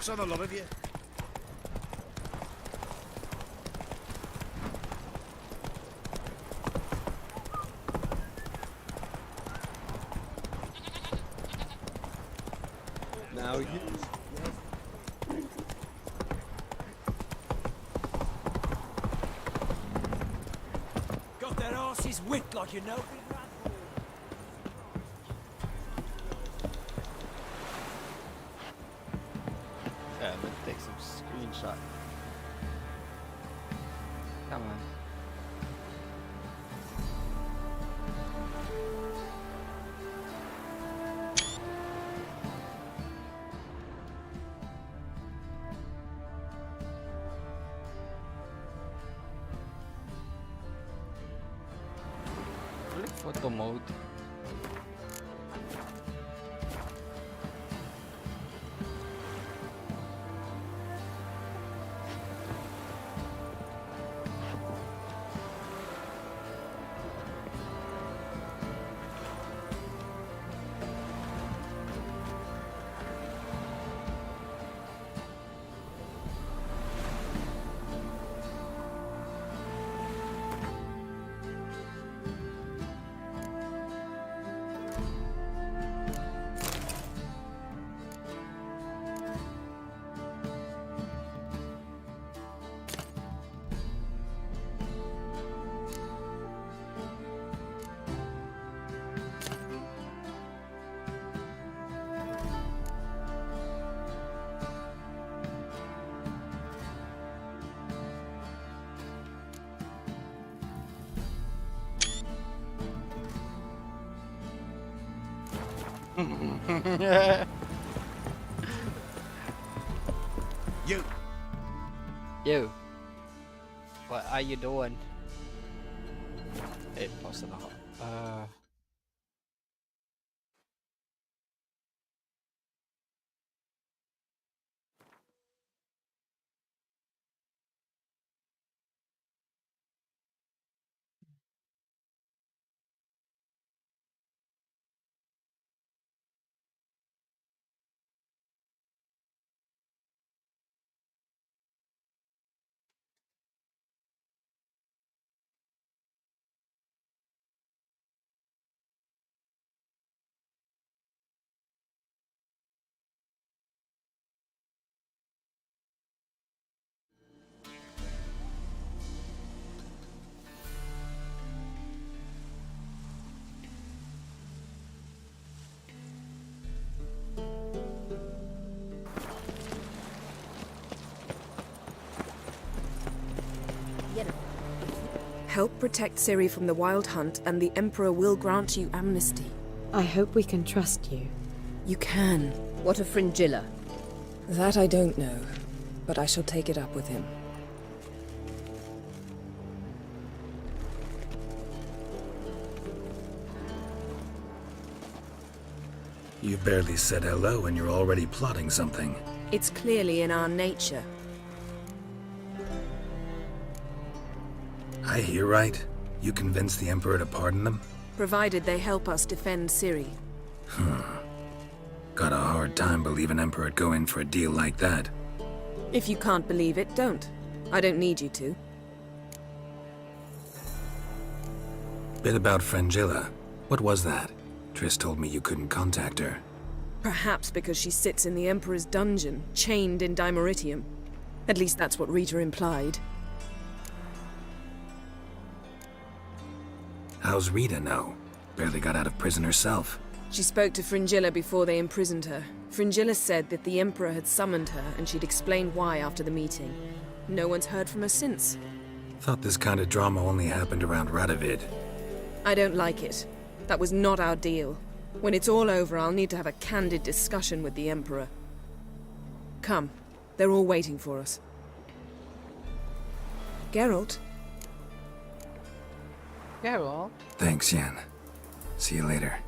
Axe on the lot of you. Now you. Got their asses whipped like you know. Yeah, I'm gonna take some screenshot. Come on. Click photo mode. You. You. What are you doing? Hey, pause na ako. Help protect Ciri from the Wild Hunt, and the Emperor will grant you amnesty. I hope we can trust you. You can. What of Fringilla? That I don't know, but I shall take it up with him. You barely said hello and you're already plotting something. It's clearly in our nature. I hear right? You convinced the Emperor to pardon them? Provided they help us defend Ciri. Got a hard time believing Emperor'd go in for a deal like that. If you can't believe it, don't. I don't need you to. Bit about Fringilla. What was that? Triss told me you couldn't contact her. Perhaps because she sits in the Emperor's dungeon, chained in Dimeritium. At least that's what Rita implied. How's Rita know? Barely got out of prison herself. She spoke to Fringilla before they imprisoned her. Fringilla said that the Emperor had summoned her, and she'd explained why after the meeting. No one's heard from her since. Thought this kind of drama only happened around Radovid. I don't like it. That was not our deal. When it's all over, I'll need to have a candid discussion with the Emperor. Come. They're all waiting for us. Geralt? Geralt? Thanks, Yen. See you later.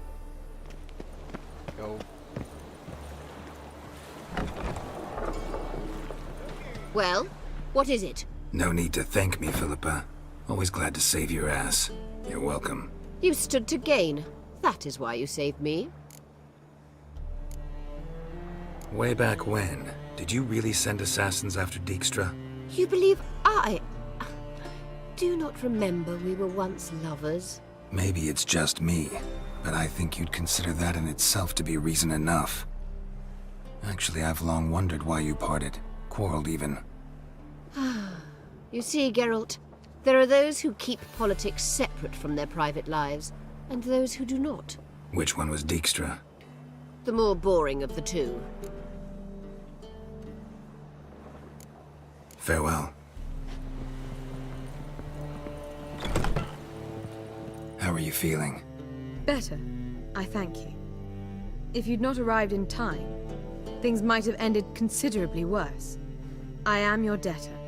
Go. Well, what is it? No need to thank me, Philippa. Always glad to save your ass. You're welcome. You stood to gain. That is why you saved me. Way back when, Did you really send assassins after Dijkstra? You believe I... Do you not remember we were once lovers? Maybe it's just me, but I think you'd consider that in itself to be reason enough. Actually, I've long wondered why you parted. Quarreled even. You see, Geralt, there are those who keep politics separate from their private lives, and those who do not. Which one was Dijkstra? The more boring of the two. Farewell. How are you feeling? Better, I thank you. If you'd not arrived in time, things might have ended considerably worse. I am your debtor.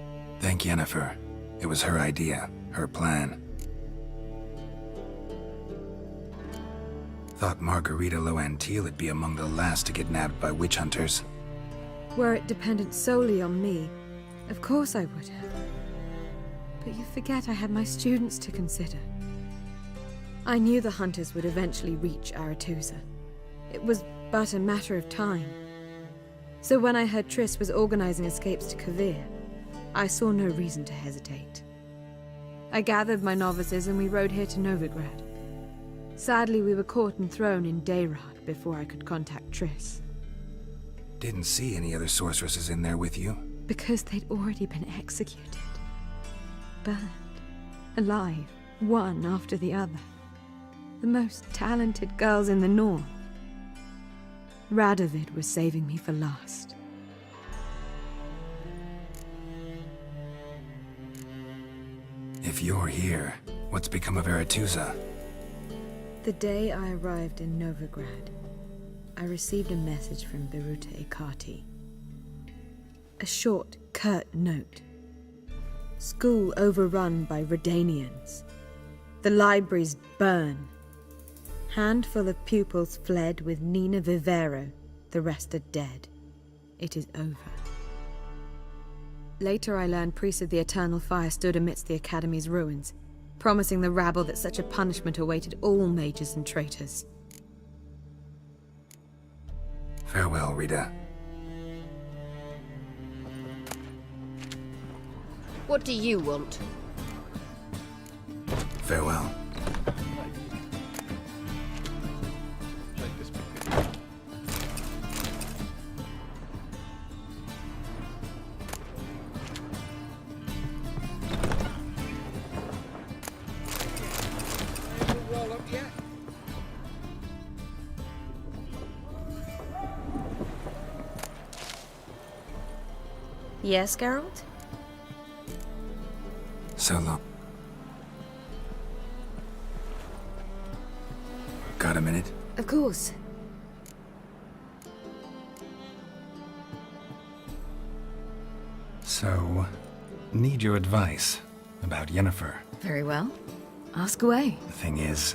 Thank Yennefer. It was her idea, her plan. Thought Margarita Loantil would be among the last to get nabbed by witch hunters. Were it dependent solely on me, of course I would have. But you forget I had my students to consider. I knew the hunters would eventually reach Aretusa. It was but a matter of time. So when I heard Triss was organizing escapes to Kovir, I saw no reason to hesitate. I gathered my novices and we rode here to Novigrad. Sadly, we were caught and thrown in Dayrad before I could contact Triss. Didn't see any other sorceresses in there with you? Because they'd already been executed. Burned. Alive, one after the other. The most talented girls in the North. Radovid was saving me for last. If you're here, what's become of Aretusa? The day I arrived in Novigrad, I received a message from Beruta Ikati. A short, curt note. School overrun by Redanians. The libraries burn. Handful of pupils fled with Nina Vivero. The rest are dead. It is over. Later I learned priests of the Eternal Fire stood amidst the Academy's ruins, promising the rabble that such a punishment awaited all mages and traitors. Farewell, Rita. What do you want? Farewell. Yes, Geralt? So long. Got a minute? Of course. So, need your advice about Yennefer. Very well. Ask away. The thing is,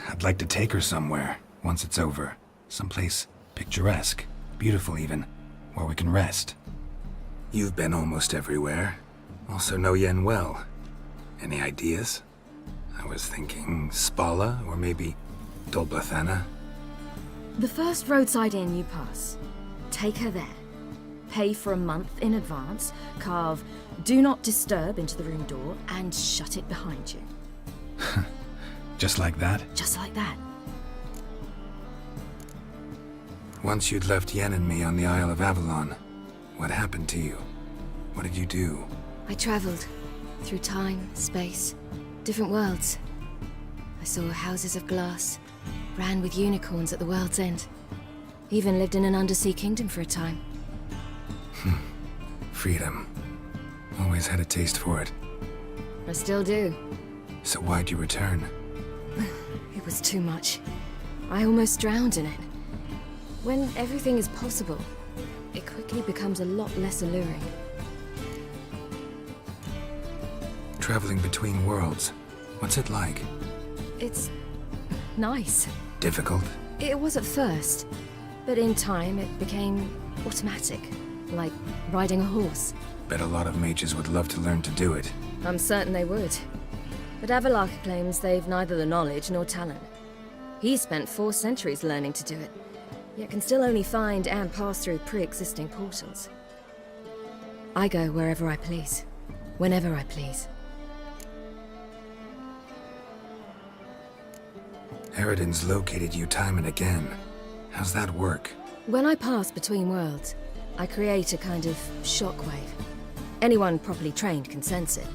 I'd like to take her somewhere, once it's over. Someplace picturesque, beautiful even, where we can rest. You've been almost everywhere. Also know Yen well. Any ideas? I was thinking Spala, or maybe Dolblathana. The first roadside inn you pass. Take her there. Pay for a month in advance, carve "Do Not Disturb" into the room door, and shut it behind you. Just like that? Just like that. Once you'd left Yen and me on the Isle of Avalon, what happened to you? What did you do? I traveled through time, space, different worlds. I saw houses of glass, ran with unicorns at the world's end. Even lived in an undersea kingdom for a time. Freedom. Always had a taste for it. I still do. So why'd you return? It was too much. I almost drowned in it. When everything is possible, it quickly becomes a lot less alluring. Traveling between worlds, what's it like? It's nice. Difficult? It was at first, but in time it became automatic, like riding a horse. Bet a lot of mages would love to learn to do it. I'm certain they would. But Avalar claims they've neither the knowledge nor talent. He spent 4 centuries learning to do it, yet can still only find and pass through pre-existing portals. I go wherever I please, whenever I please. Eridan's located you time and again. How's that work? When I pass between worlds, I create a kind of shockwave. Anyone properly trained can sense it.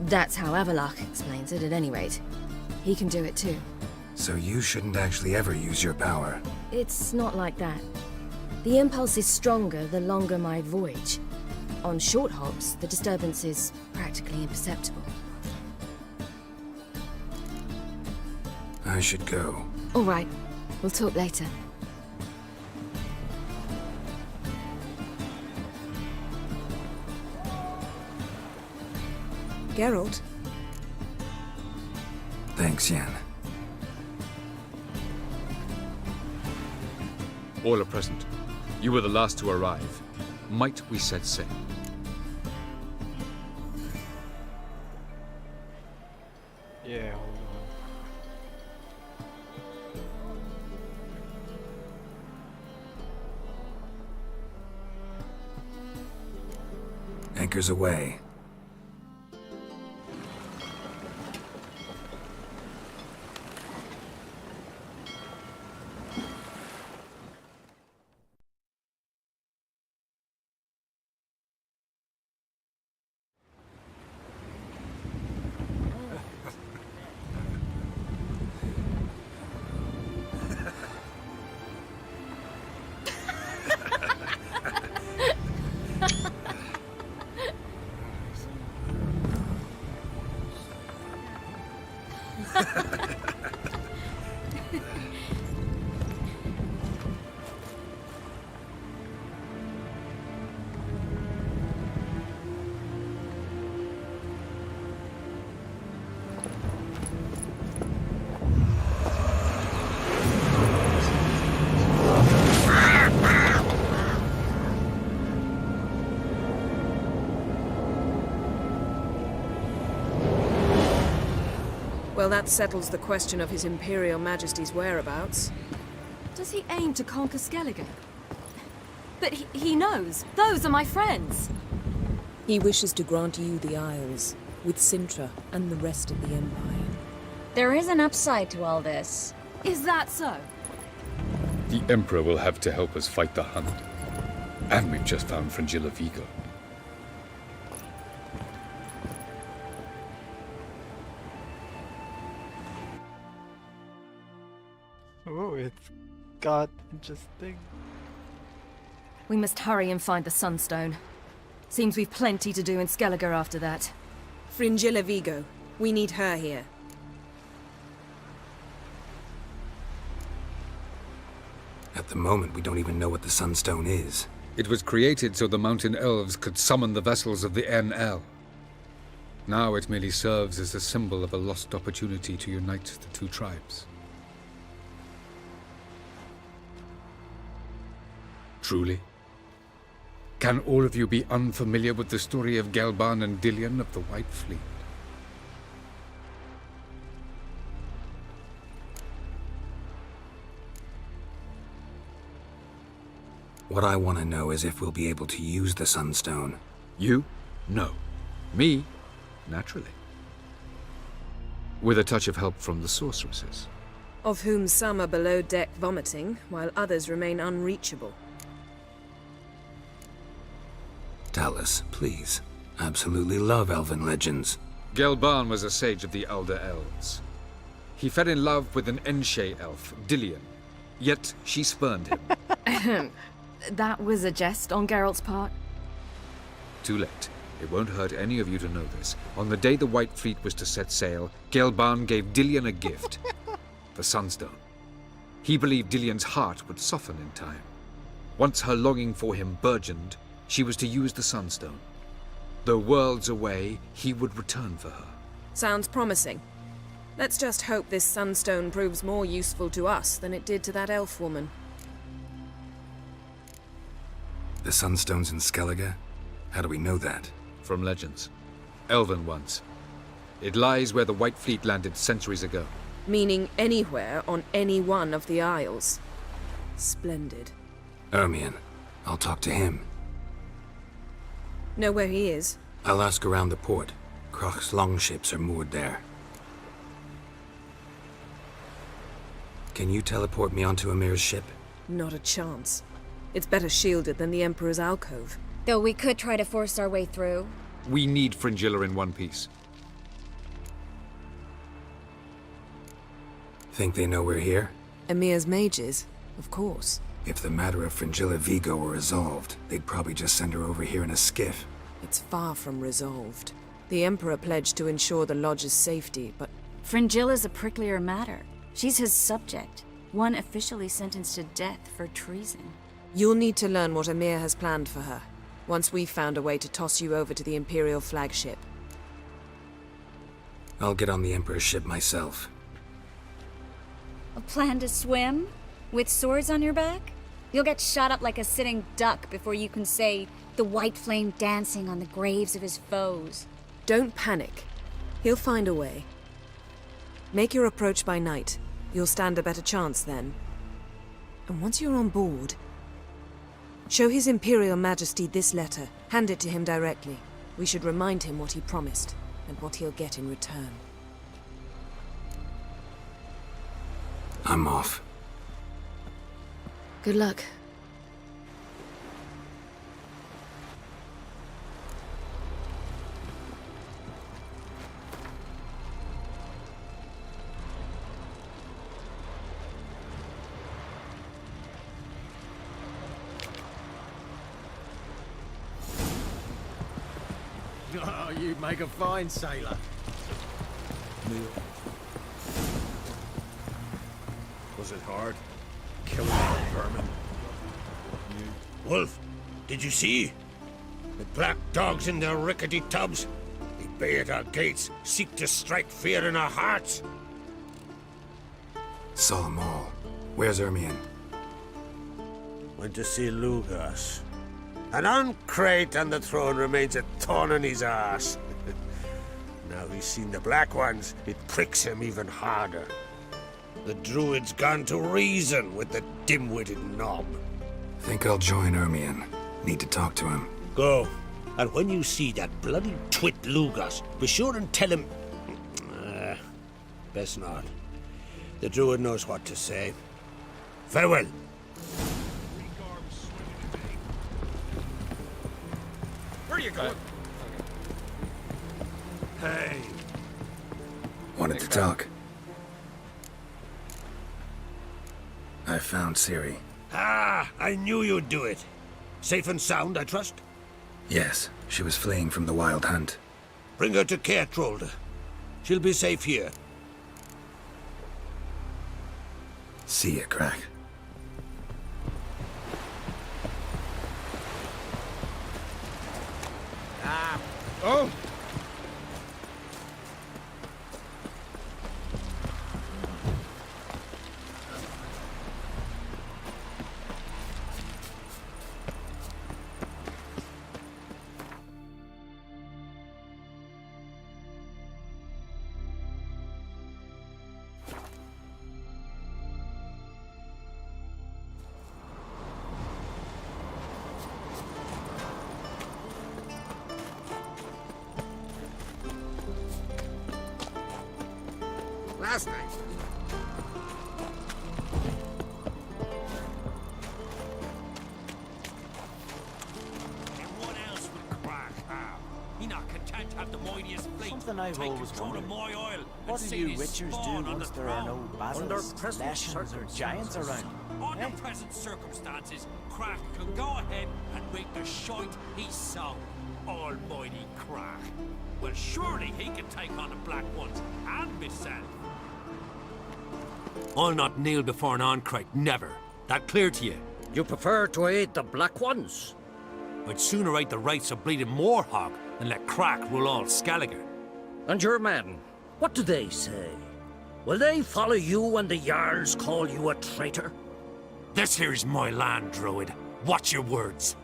That's how Avalok explains it, at any rate. He can do it too. So you shouldn't actually ever use your power. It's not like that. The impulse is stronger the longer my voyage. On short hops, the disturbance is practically imperceptible. I should go. All right. We'll talk later. Geralt? Thanks, Yen. All are present. You were the last to arrive. Might we set sail? Yeah, hold on. Anchors away. Well, that settles the question of His Imperial Majesty's whereabouts. Does he aim to conquer Skellige? But he knows. Those are my friends. He wishes to grant you the Isles, with Sintra and the rest of the Empire. There is an upside to all this. Is that so? The Emperor will have to help us fight the Hunt. And we've just found Fringilla Vigo. Oh, it's got interesting. We must hurry and find the Sunstone. Seems we've plenty to do in Skellige after that. Fringilla Vigo. We need her here. At the moment, we don't even know what the Sunstone is. It was created so the Mountain Elves could summon the vessels of the NL. Now it merely serves as a symbol of a lost opportunity to unite the two tribes. Truly? Can all of you be unfamiliar with the story of Gelban and Dillion of the White Fleet? What I want to know is if we'll be able to use the Sunstone. You? No. Me? Naturally. With a touch of help from the sorceresses. Of whom some are below deck vomiting, while others remain unreachable. Tell us, please. Absolutely love elven legends. Gelban was a sage of the Elder Elves. He fell in love with an Enshe elf, Dillion. Yet she spurned him. That was a jest on Geralt's part. Too late. It won't hurt any of you to know this. On the day the White Fleet was to set sail, Gelban gave Dillion a gift. The Sunstone. He believed Dillion's heart would soften in time. Once her longing for him burgeoned, she was to use the Sunstone. Though worlds away, he would return for her. Sounds promising. Let's just hope this Sunstone proves more useful to us than it did to that elf woman. The Sunstone's in Skellige? How do we know that? From legends. Elven ones. It lies where the White Fleet landed centuries ago. Meaning anywhere on any one of the Isles. Splendid. Ermion. I'll talk to him. Know where he is? I'll ask around the port. Krach's longships are moored there. Can you teleport me onto Amir's ship? Not a chance. It's better shielded than the Emperor's alcove. Though we could try to force our way through. We need Fringilla in one piece. Think they know we're here? Emir's mages, of course. If the matter of Fringilla Vigo were resolved, they'd probably just send her over here in a skiff. It's far from resolved. The Emperor pledged to ensure the Lodge's safety, but... Fringilla's a pricklier matter. She's his subject, one officially sentenced to death for treason. You'll need to learn what Emir has planned for her, once we've found a way to toss you over to the Imperial flagship. I'll get on the Emperor's ship myself. A plan to swim? With swords on your back? You'll get shot up like a sitting duck before you can say, the white flame dancing on the graves of his foes. Don't panic. He'll find a way. Make your approach by night. You'll stand a better chance then. And once you're on board, show His Imperial Majesty this letter. Hand it to him directly. We should remind him what he promised, and what he'll get in return. I'm off. Good luck. Oh, you make a fine sailor. Was it hard? Killing the vermin. Wolf, did you see? The black dogs in their rickety tubs. They bay at our gates, seek to strike fear in our hearts. Saw them all. Where's Ermion? Went to see Lugas. An uncrate on the throne remains a thorn in his arse. Now he's seen the Black Ones, it pricks him even harder. The druid's gone to reason with the dim-witted knob. Think I'll join Ermion. Need to talk to him. Go. And when you see that bloody twit Lugas, be sure and tell him... best not. The druid knows what to say. Farewell. Where are you going? Hey. Wanted to talk. I found Ciri. Ah, I knew you'd do it. Safe and sound, I trust? Yes, she was fleeing from the Wild Hunt. Bring her to Caertrolde. She'll be safe here. See ya, Crack. Oh! Last night. And what else would Crack have? He not content to have the mightiest fleet. Something I've take always control of wondered. my oil. What and do see you his witchers spawn do on once the there are throne? no basilisks, lashings, or giants around? Under present circumstances, Crack can go ahead and make the shite he's sown. Almighty Crack. Well, surely he can take on the Black Ones and myself. I'll not kneel before an Ancrate, never. That clear to you? You prefer to aid the Black Ones? I'd sooner aid the rights of bleeding Moorhog than let Crack rule all Skellige. And your men, what do they say? Will they follow you when the Jarls call you a traitor? This here's my land, Druid. Watch your words.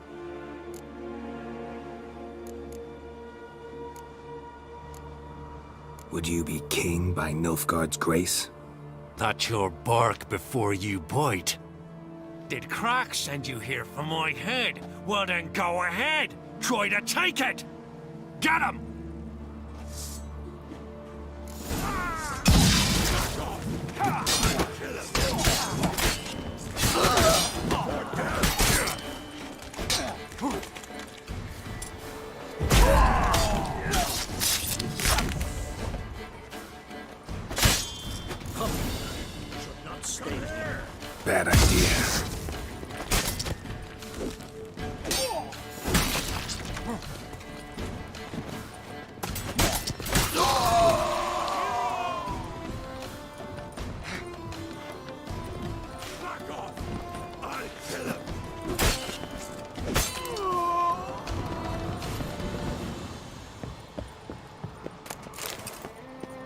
Would you be king by Nilfgaard's grace? That's your bark before you bite. Did Crack send you here for my head? Well then go ahead. Try to take it! Get him! Bad idea.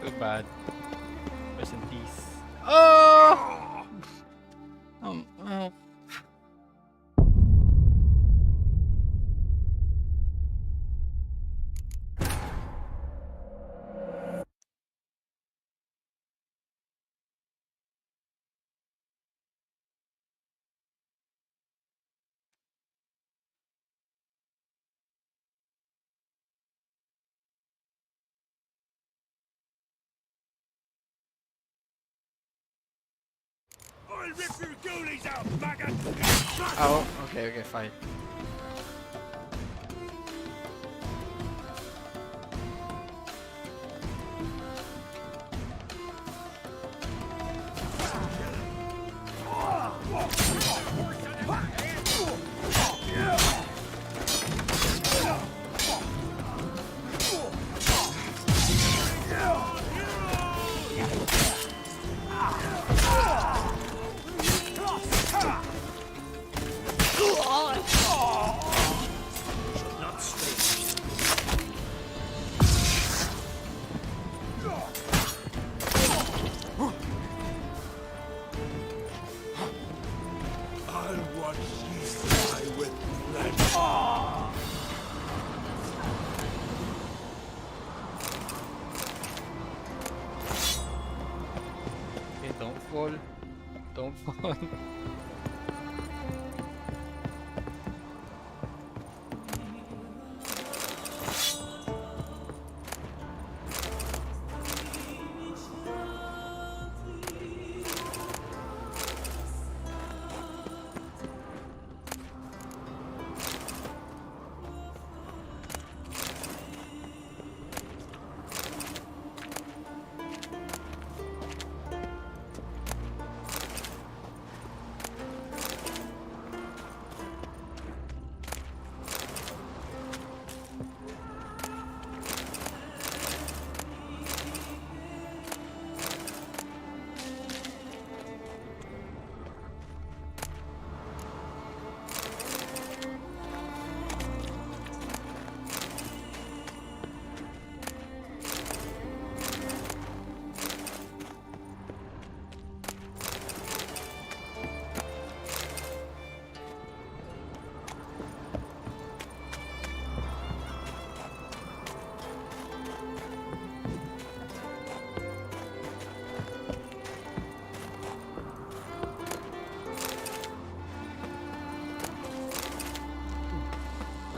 Too bad. Rest in peace. Oh! Oh. I'll rip your ghoulies out, maggot! Oh, okay, fine. Okay, don't fall. Don't fall.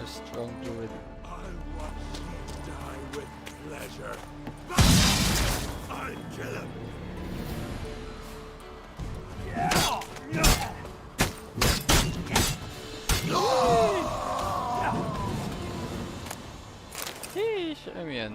Strong druid. I'll watch you die with pleasure. I'll kill him. Sheesh, ano yan?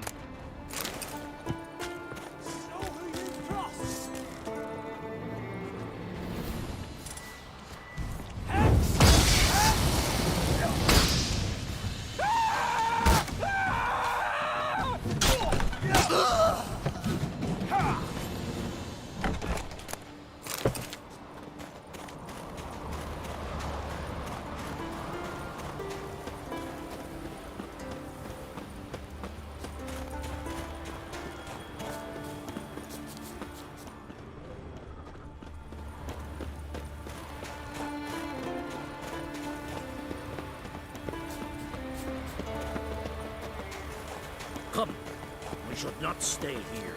Come, we should not stay here.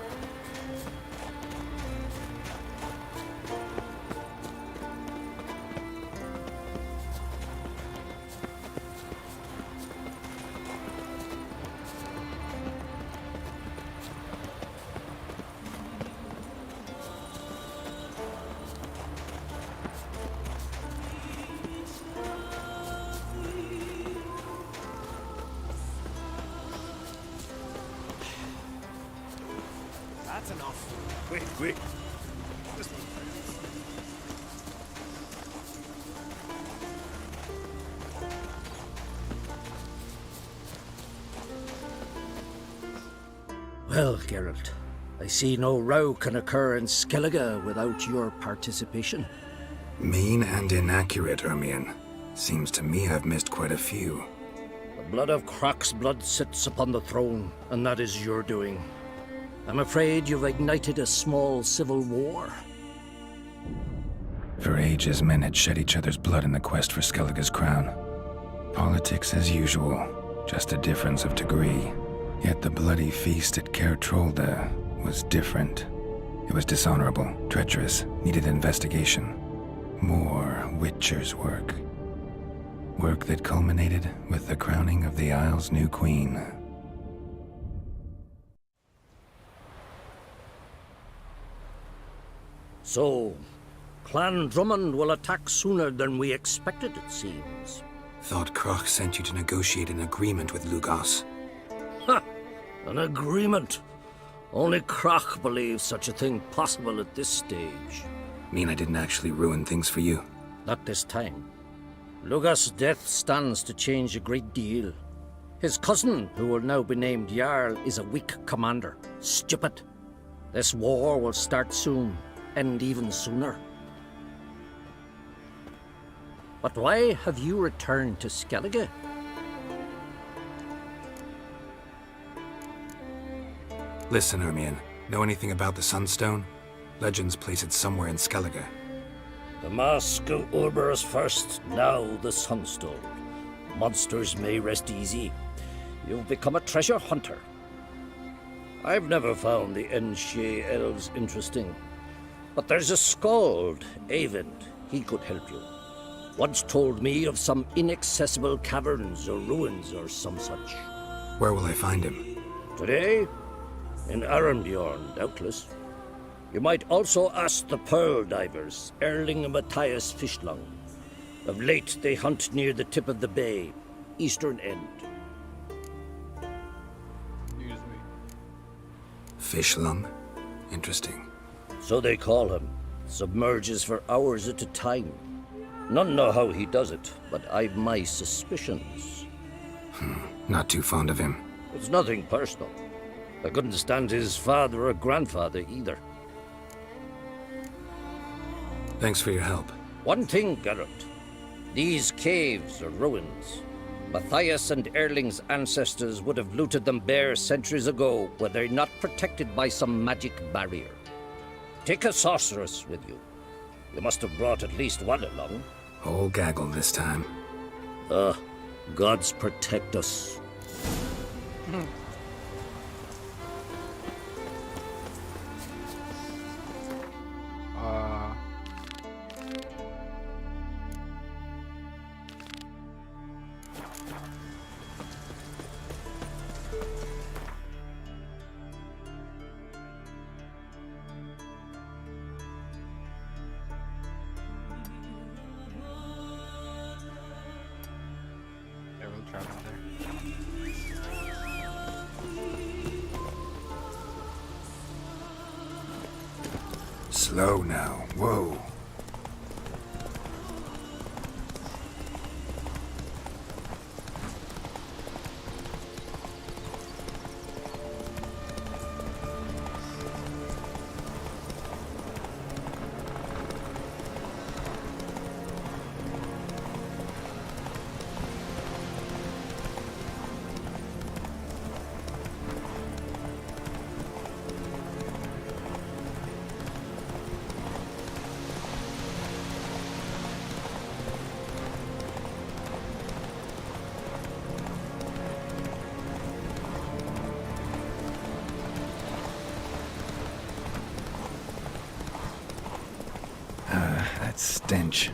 enough. Wait, wait. Well, Geralt, I see no row can occur in Skellige without your participation. Mean and inaccurate, Ermion. Seems to me I've missed quite a few. The blood of Croc's blood sits upon the throne, and that is your doing. I'm afraid you've ignited a small civil war. For ages, men had shed each other's blood in the quest for Skellige's crown. Politics as usual, just a difference of degree. Yet the bloody feast at Caer Trolda was different. It was dishonorable, treacherous, needed investigation. More Witcher's work. Work that culminated with the crowning of the Isle's new queen. So, Clan Drummond will attack sooner than we expected, it seems. Thought Croc sent you to negotiate an agreement with Lugos. Ha! An agreement? Only Croc believes such a thing possible at this stage. Mean I didn't actually ruin things for you? Not this time. Lugos' death stands to change a great deal. His cousin, who will now be named Jarl, is a weak commander. Stupid. This war will start soon, end even sooner. But why have you returned to Skellige? Listen, Ermion. Know anything about the Sunstone? Legends place it somewhere in Skellige. The mask of Urber's first, now the Sunstone. Monsters may rest easy. You've become a treasure hunter. I've never found the Enshe elves interesting. But there's a skald, Eyvind. He could help you. Once told me of some inaccessible caverns or ruins or some such. Where will I find him? Today? In Arenbjorn, doubtless. You might also ask the pearl divers, Erling and Matthias Fishlung. Of late, they hunt near the tip of the bay, eastern end. Fishlung? Interesting. So they call him. Submerges for hours at a time. None know how he does it, but I've my suspicions. Not too fond of him. It's nothing personal. I couldn't stand his father or grandfather either. Thanks for your help. One thing, Geralt. These caves are ruins. Matthias and Erling's ancestors would have looted them bare centuries ago were they not protected by some magic barrier. Take a sorceress with you. You must have brought at least one along. Whole gaggle this time. Gods protect us. Slow now. Whoa. That stench.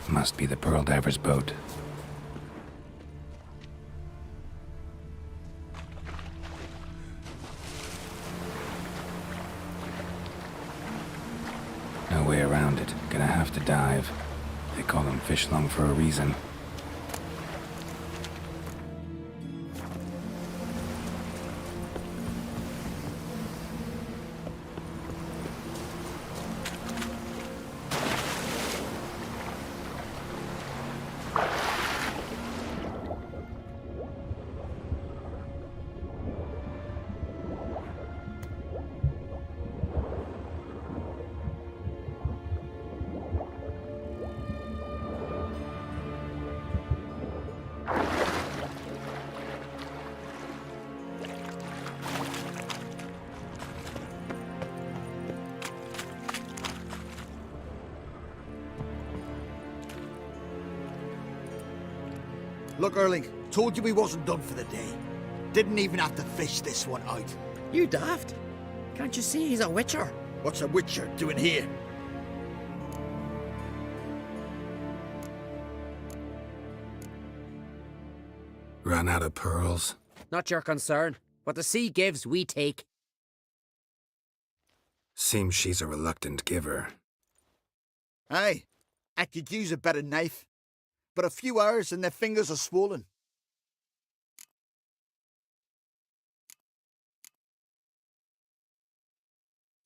Must be the Pearl Diver's boat. No way around it. Gonna have to dive. They call them fish lung for a reason. Look, Erling, told you we wasn't done for the day. Didn't even have to fish this one out. You daft. Can't you see he's a witcher? What's a witcher doing here? Run out of pearls? Not your concern. What the sea gives, we take. Seems she's a reluctant giver. Aye, I could use a better knife. But a few hours and their fingers are swollen.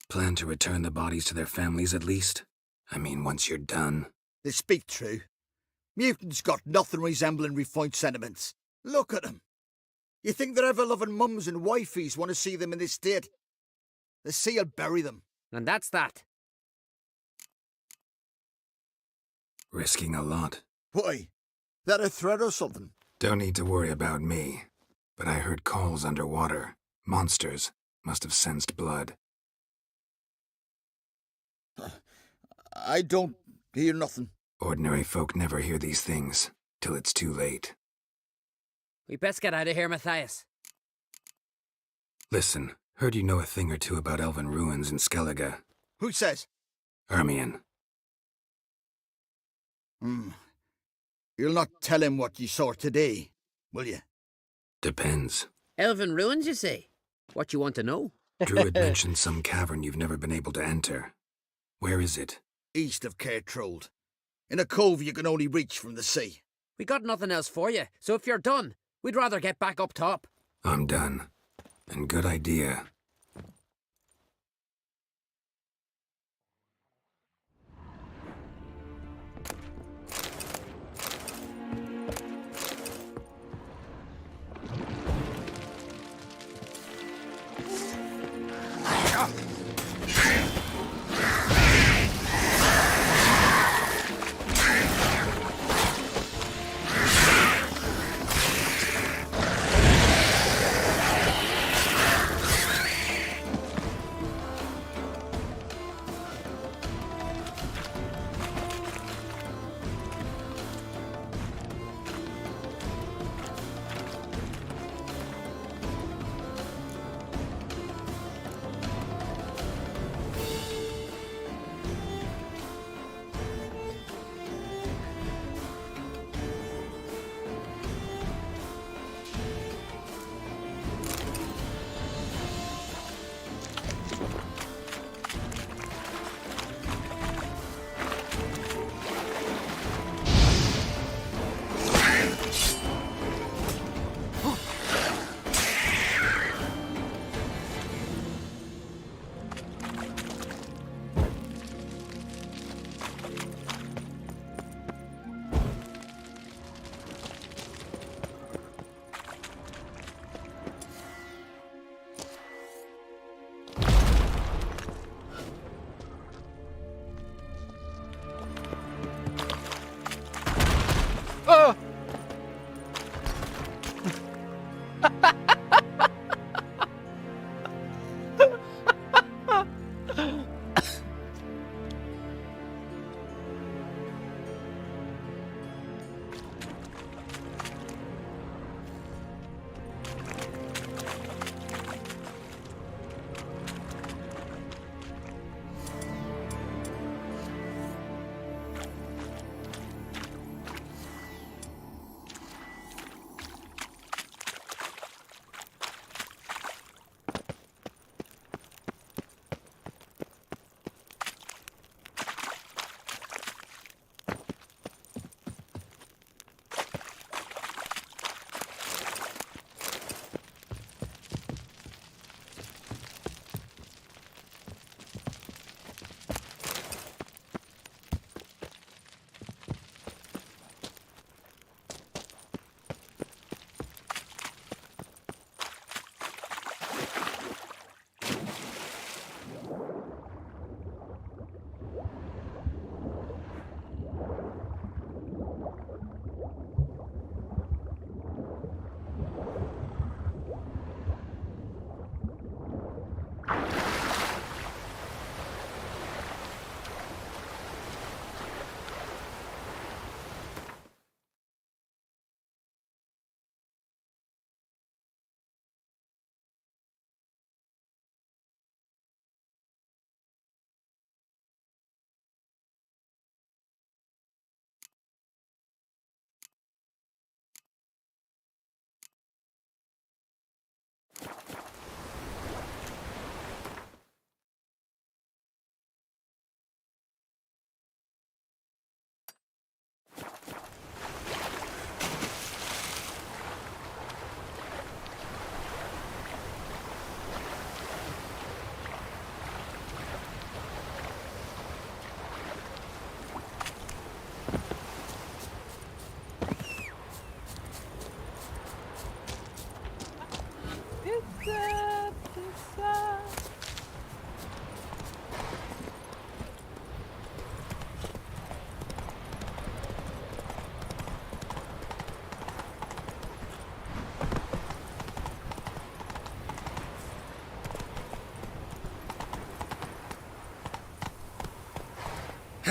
Plan to return the bodies to their families at least? I mean, once you're done. They speak true. Mutants got nothing resembling refined sentiments. Look at them. You think their ever-loving mums and wifeys want to see them in this state? The sea will bury them. And that's that. Risking a lot. Why? That a threat or something? Don't need to worry about me. But I heard calls underwater. Monsters must have sensed blood. I don't hear nothing. Ordinary folk never hear these things, till it's too late. We best get out of here, Matthias. Listen, heard you know a thing or two about elven ruins in Skellige. Who says? Ermion. You'll not tell him what you saw today, will you? Depends. Elven ruins, you say? What you want to know? Druid mentioned some cavern you've never been able to enter. Where is it? East of Cairtrold. In a cove you can only reach from the sea. We got nothing else for you, so if you're done, we'd rather get back up top. I'm done. And good idea.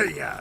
Hey-ya!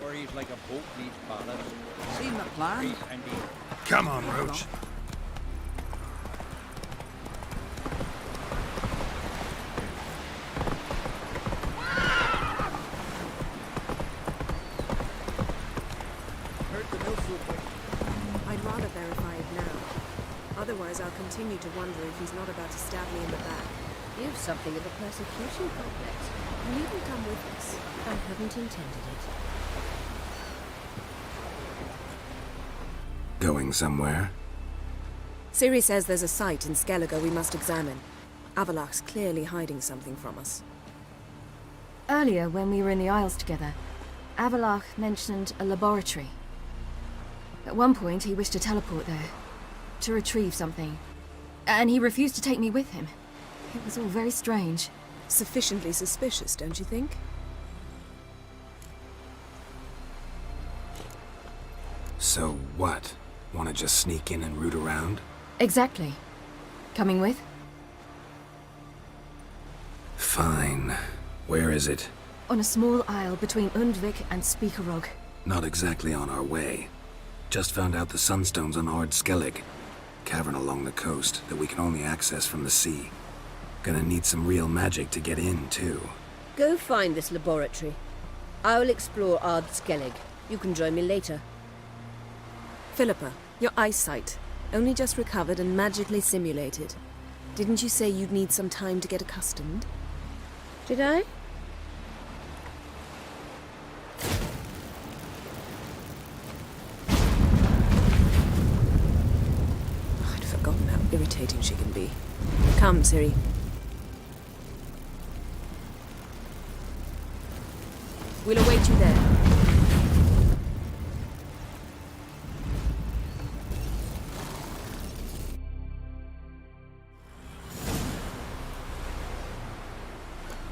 Worries like a boat needs ballast. Seen the plan? Come on, Roach. I'd rather verify it now. Otherwise, I'll continue to wonder if he's not about to stab me in the back. You've something of a persecution complex. You needn't come with us. I hadn't intended it. Going somewhere? Ciri says there's a site in Skellige we must examine. Avalach's clearly hiding something from us. Earlier, when we were in the Isles together, Avalach mentioned a laboratory. At one point, he wished to teleport there, to retrieve something. And he refused to take me with him. It was all very strange. Sufficiently suspicious, don't you think? So what? Want to just sneak in and root around? Exactly. Coming with? Fine. Where is it? On a small isle between Undvik and Spikerog. Not exactly on our way. Just found out the sunstone's on Ard Skellig. Cavern along the coast that we can only access from the sea. Gonna need some real magic to get in, too. Go find this laboratory. I will explore Ard Skellig. You can join me later. Philippa, your eyesight. Only just recovered and magically simulated. Didn't you say you'd need some time to get accustomed? Did I? I'd forgotten how irritating she can be. Come, Ciri. We'll await you there.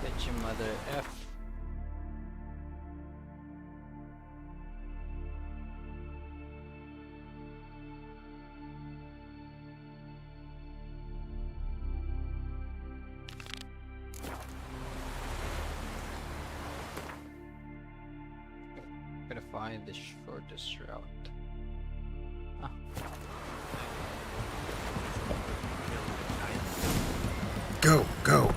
Bet your mother F. Gotta find the shortest route. Ah. Go, go.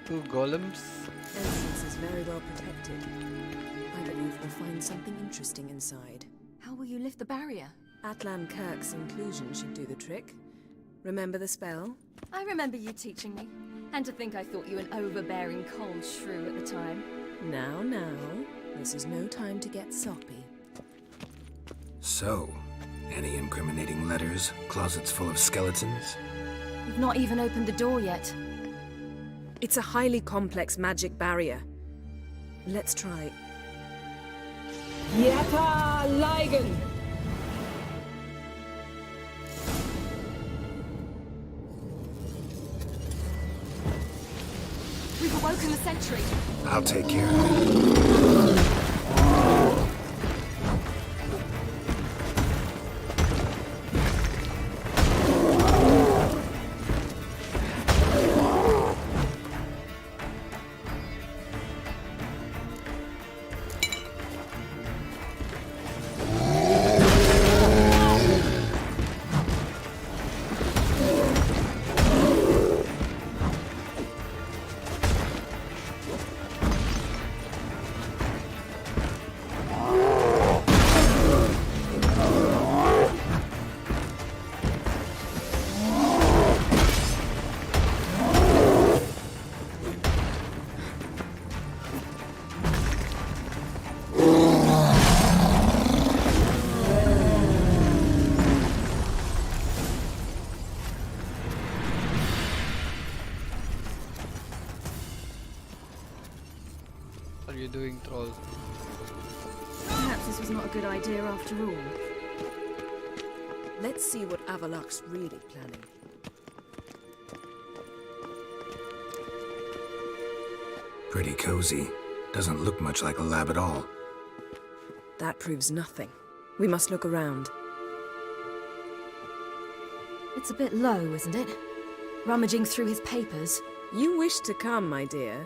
Two golems? entrance is very well protected. I believe we'll find something interesting inside. How will you lift the barrier? Atlan Kirk's inclusion should do the trick. Remember the spell? I remember you teaching me. And to think I thought you an overbearing cold shrew at the time. Now, this is no time to get soppy. So, any incriminating letters? Closets full of skeletons? You've not even opened the door yet. It's a highly complex magic barrier. Let's try. Yeta Ligen! We've awoken the sentry. I'll take care of it. What are you doing, troll? Perhaps this was not a good idea after all. Let's see what Avalok's really planning. Pretty cozy. Doesn't look much like a lab at all. That proves nothing. We must look around. It's a bit low, isn't it? Rummaging through his papers. You wish to come, my dear.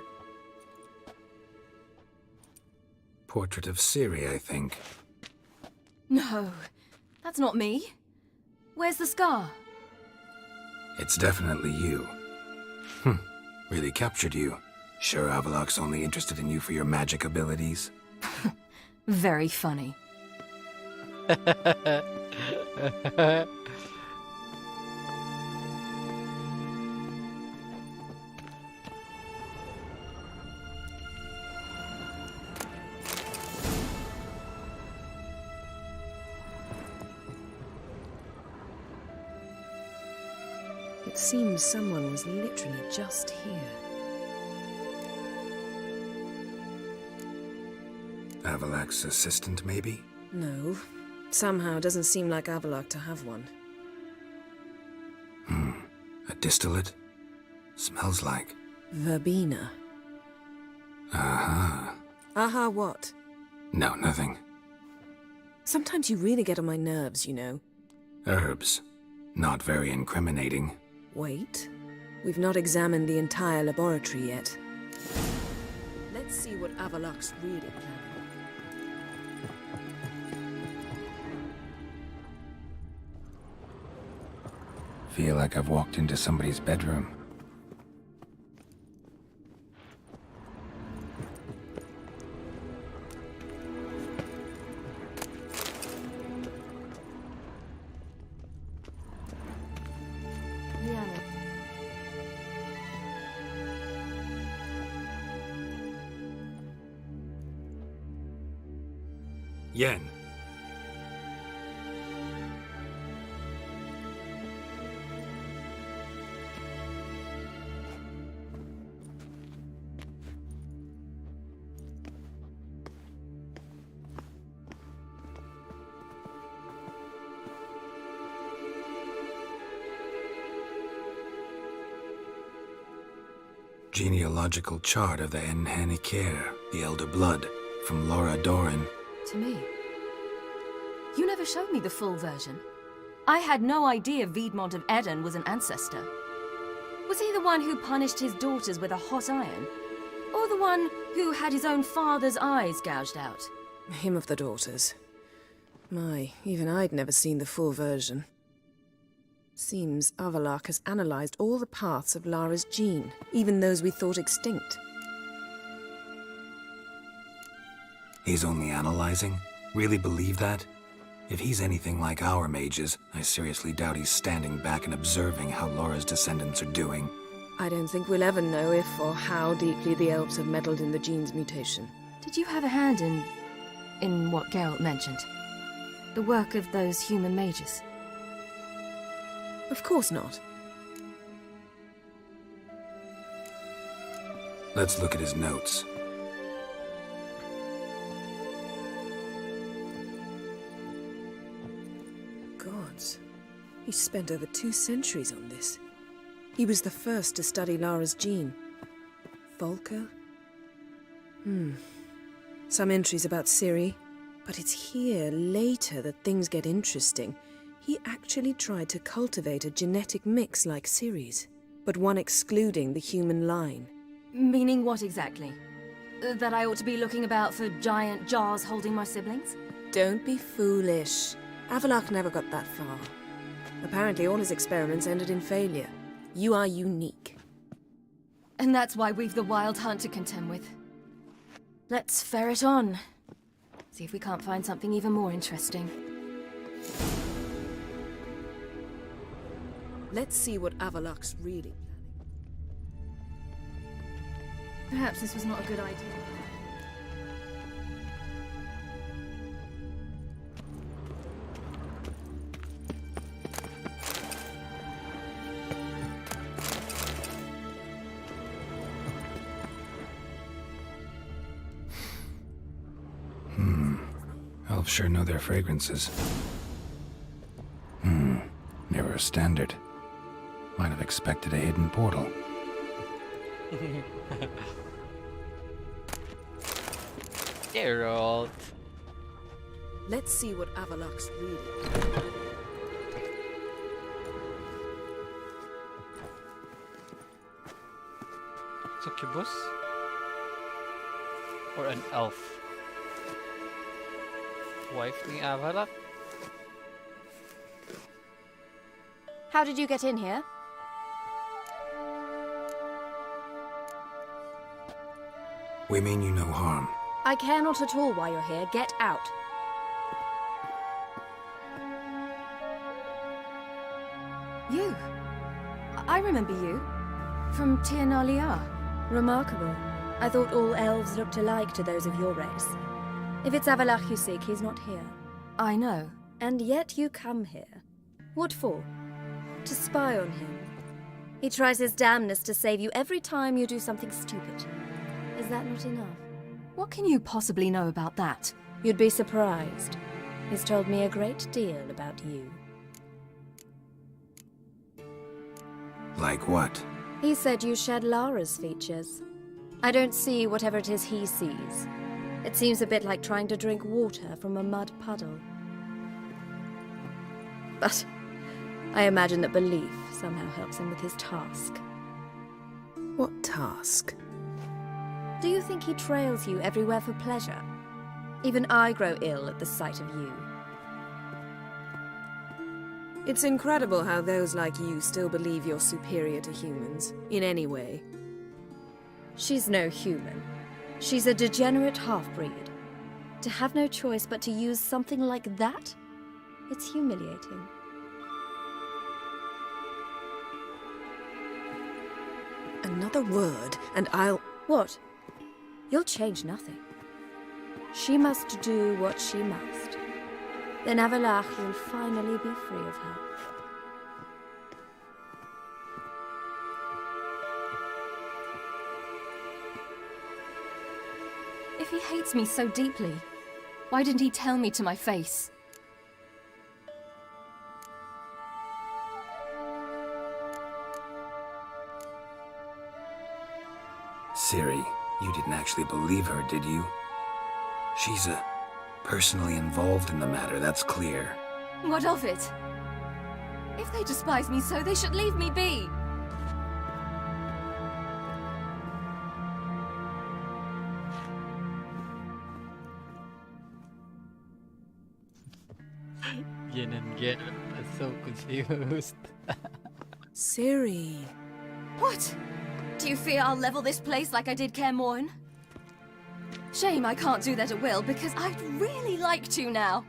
Portrait of Ciri, I think. No, that's not me. Where's the scar? It's definitely you. Really captured you. Sure Avalok's only interested in you for your magic abilities? Very funny. It seems someone was literally just here. Avalok's assistant, maybe? No. Somehow doesn't seem like Avalok to have one. A distillate? Smells like... Verbena. Aha. Aha what? No, nothing. Sometimes you really get on my nerves, you know. Herbs. Not very incriminating. Wait. We've not examined the entire laboratory yet. Let's see what Avalok's really planning. Feel like I've walked into somebody's bedroom. Yen. Genealogical chart of the Enhanikir, the Elder Blood, from Laura Doran. To me. You never showed me the full version. I had no idea Viedmont of Eden was an ancestor. Was he the one who punished his daughters with a hot iron? Or the one who had his own father's eyes gouged out? Him of the daughters. My, even I'd never seen the full version. Seems Avalok has analyzed all the paths of Lara's gene, even those we thought extinct. He's only analyzing? Really believe that? If he's anything like our mages, I seriously doubt he's standing back and observing how Laura's descendants are doing. I don't think we'll ever know if or how deeply the elves have meddled in the gene's mutation. Did you have a hand in what Geralt mentioned? The work of those human mages? Of course not. Let's look at his notes. Gods. He spent over 2 centuries on this. He was the first to study Lara's gene. Volker? Some entries about Ciri. But it's here, later, that things get interesting. He actually tried to cultivate a genetic mix like Ciri's, but one excluding the human line. Meaning what exactly? That I ought to be looking about for giant jars holding my siblings? Don't be foolish. Avalok never got that far. Apparently all his experiments ended in failure. You are unique. And that's why we've the Wild Hunt to contend with. Let's ferret on. See if we can't find something even more interesting. Let's see what Avalok's really planning. Perhaps this was not a good idea. Elves sure know their fragrances. Mirror standard. Might have expected a hidden portal. Geralt. Let's see what Avalok's really. Succubus? Or an elf? Wife ni Avalok? How did you get in here? We mean you no harm. I care not at all why you're here. Get out. You? I remember you. From Tir na Liar. Remarkable. I thought all elves looked alike to those of your race. If it's Avalok you seek, he's not here. I know. And yet you come here. What for? To spy on him. He tries his damnedest to save you every time you do something stupid. Is that not enough? What can you possibly know about that? You'd be surprised. He's told me a great deal about you. Like what? He said you shared Lara's features. I don't see whatever it is he sees. It seems a bit like trying to drink water from a mud puddle. But I imagine that belief somehow helps him with his task. What task? Do you think he trails you everywhere for pleasure? Even I grow ill at the sight of you. It's incredible how those like you still believe you're superior to humans, in any way. She's no human. She's a degenerate half-breed. To have no choice but to use something like that? It's humiliating. Another word, and I'll... What? You'll change nothing. She must do what she must. Then Avalok will finally be free of her. If he hates me so deeply, why didn't he tell me to my face? Ciri, you didn't actually believe her, did you? She's personally involved in the matter, that's clear. What of it? If they despise me so, they should leave me be. Yin and Yin are so confused. Ciri. What? Do you fear I'll level this place like I did Kaer Morhen? Shame I can't do that at will, because I'd really like to now.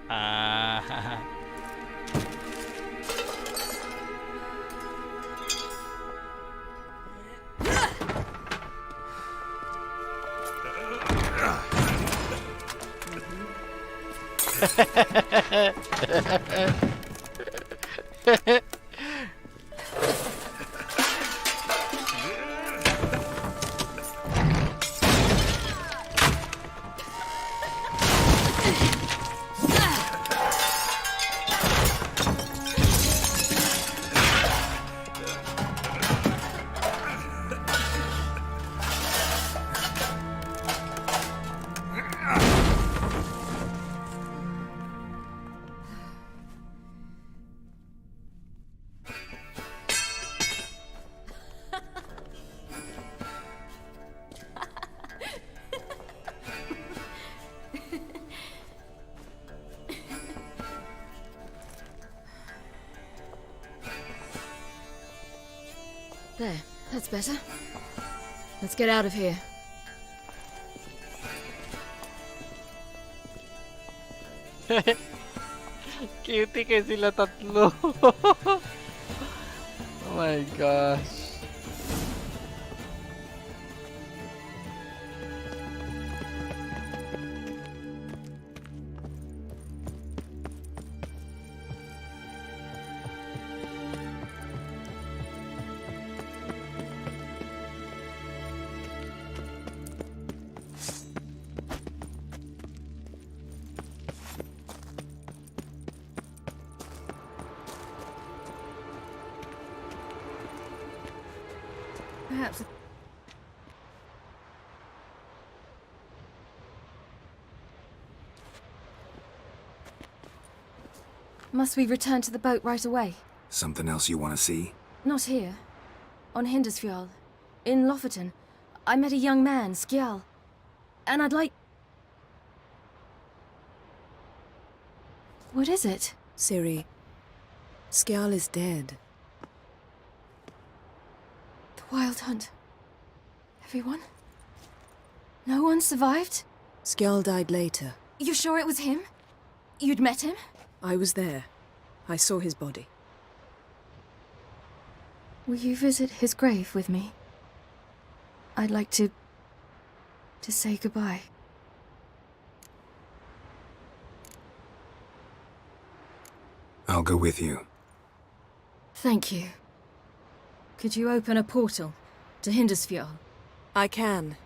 Ah. There, that's better. Let's get out of here. Cutie kayo sila tatlo. Oh my gosh. Perhaps. Must we return to the boat right away? Something else you want to see? Not here. On Hindersfjall. In Lofoten. I met a young man, Skjal. And I'd like... What is it? Ciri, Skjal is dead. The Wild Hunt. Everyone? No one survived? Skjal died later. You sure it was him? You'd met him? I was there. I saw his body. Will you visit his grave with me? I'd like to say goodbye. I'll go with you. Thank you. Could you open a portal to Hindersfjall? I can.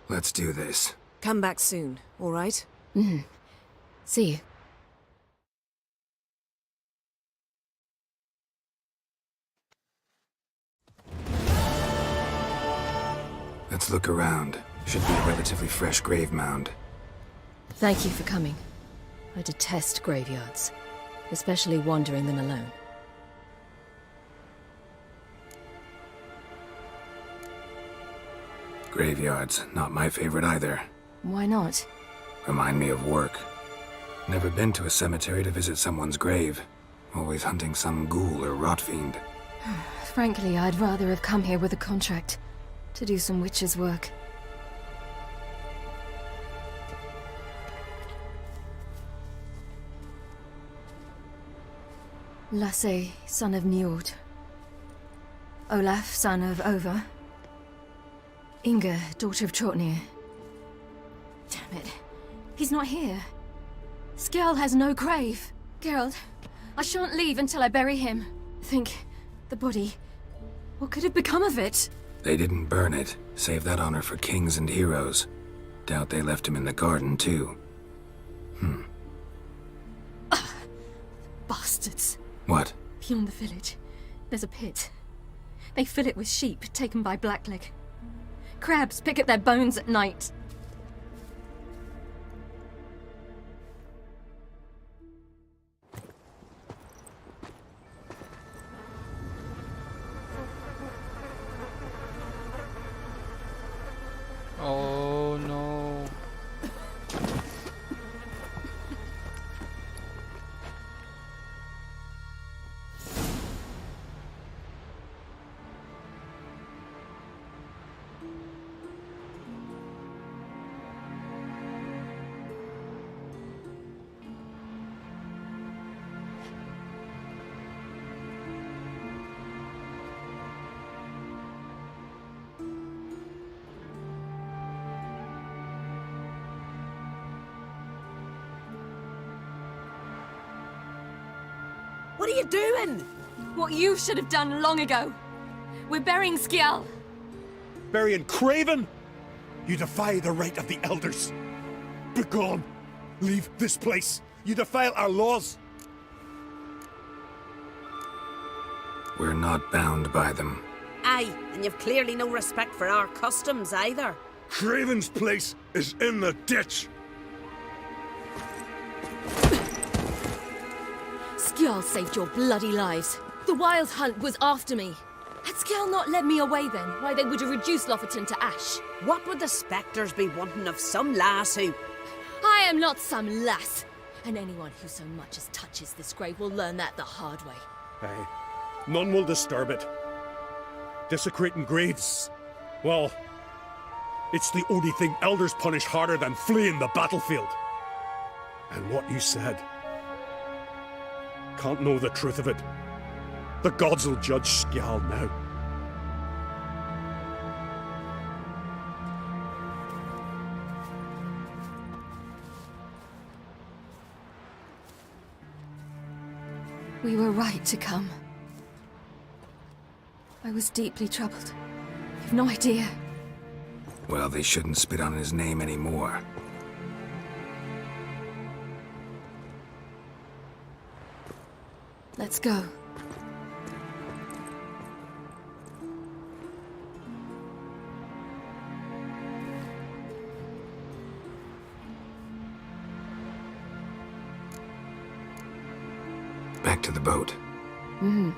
Let's do this. Come back soon, all right? Mm-hmm. See you. Let's look around. Should be a relatively fresh grave mound. Thank you for coming. I detest graveyards, especially wandering them alone. Graveyards, not my favorite either. Why not? Remind me of work. Never been to a cemetery to visit someone's grave. Always hunting some ghoul or rot fiend. Frankly, I'd rather have come here with a contract to do some witch's work. Lasse, son of Njord. Olaf, son of Over. Inga, daughter of Trotnir. Damn it. He's not here. Skjall has no grave. Geralt, I shan't leave until I bury him. Think, the body. What could have become of it? They didn't burn it. Save that honor for kings and heroes. Doubt they left him in the garden, too. Bastards. What? Beyond the village, there's a pit. They fill it with sheep taken by Blackleg. Crabs pick at their bones at night. Oh no. What are you doing? What you should have done long ago. We're burying Skjall. Burying Craven? You defy the right of the elders. Begone! Leave this place. You defile our laws. We're not bound by them. Aye, and you've clearly no respect for our customs either. Craven's place is in the ditch. Skjall saved your bloody lives. The Wild Hunt was after me. Had Skjall not led me away then, why they would have reduced Lofoten to ash. What would the spectres be wanting of some lass who... I am not some lass. And anyone who so much as touches this grave will learn that the hard way. Aye. None will disturb it. Desecrating graves. Well, it's the only thing elders punish harder than fleeing the battlefield. And what you said. Can't know the truth of it. The gods will judge Skjall now. We were right to come. I was deeply troubled. You've no idea. Well, they shouldn't spit on his name anymore. Let's go. Back to the boat. Mm-hmm.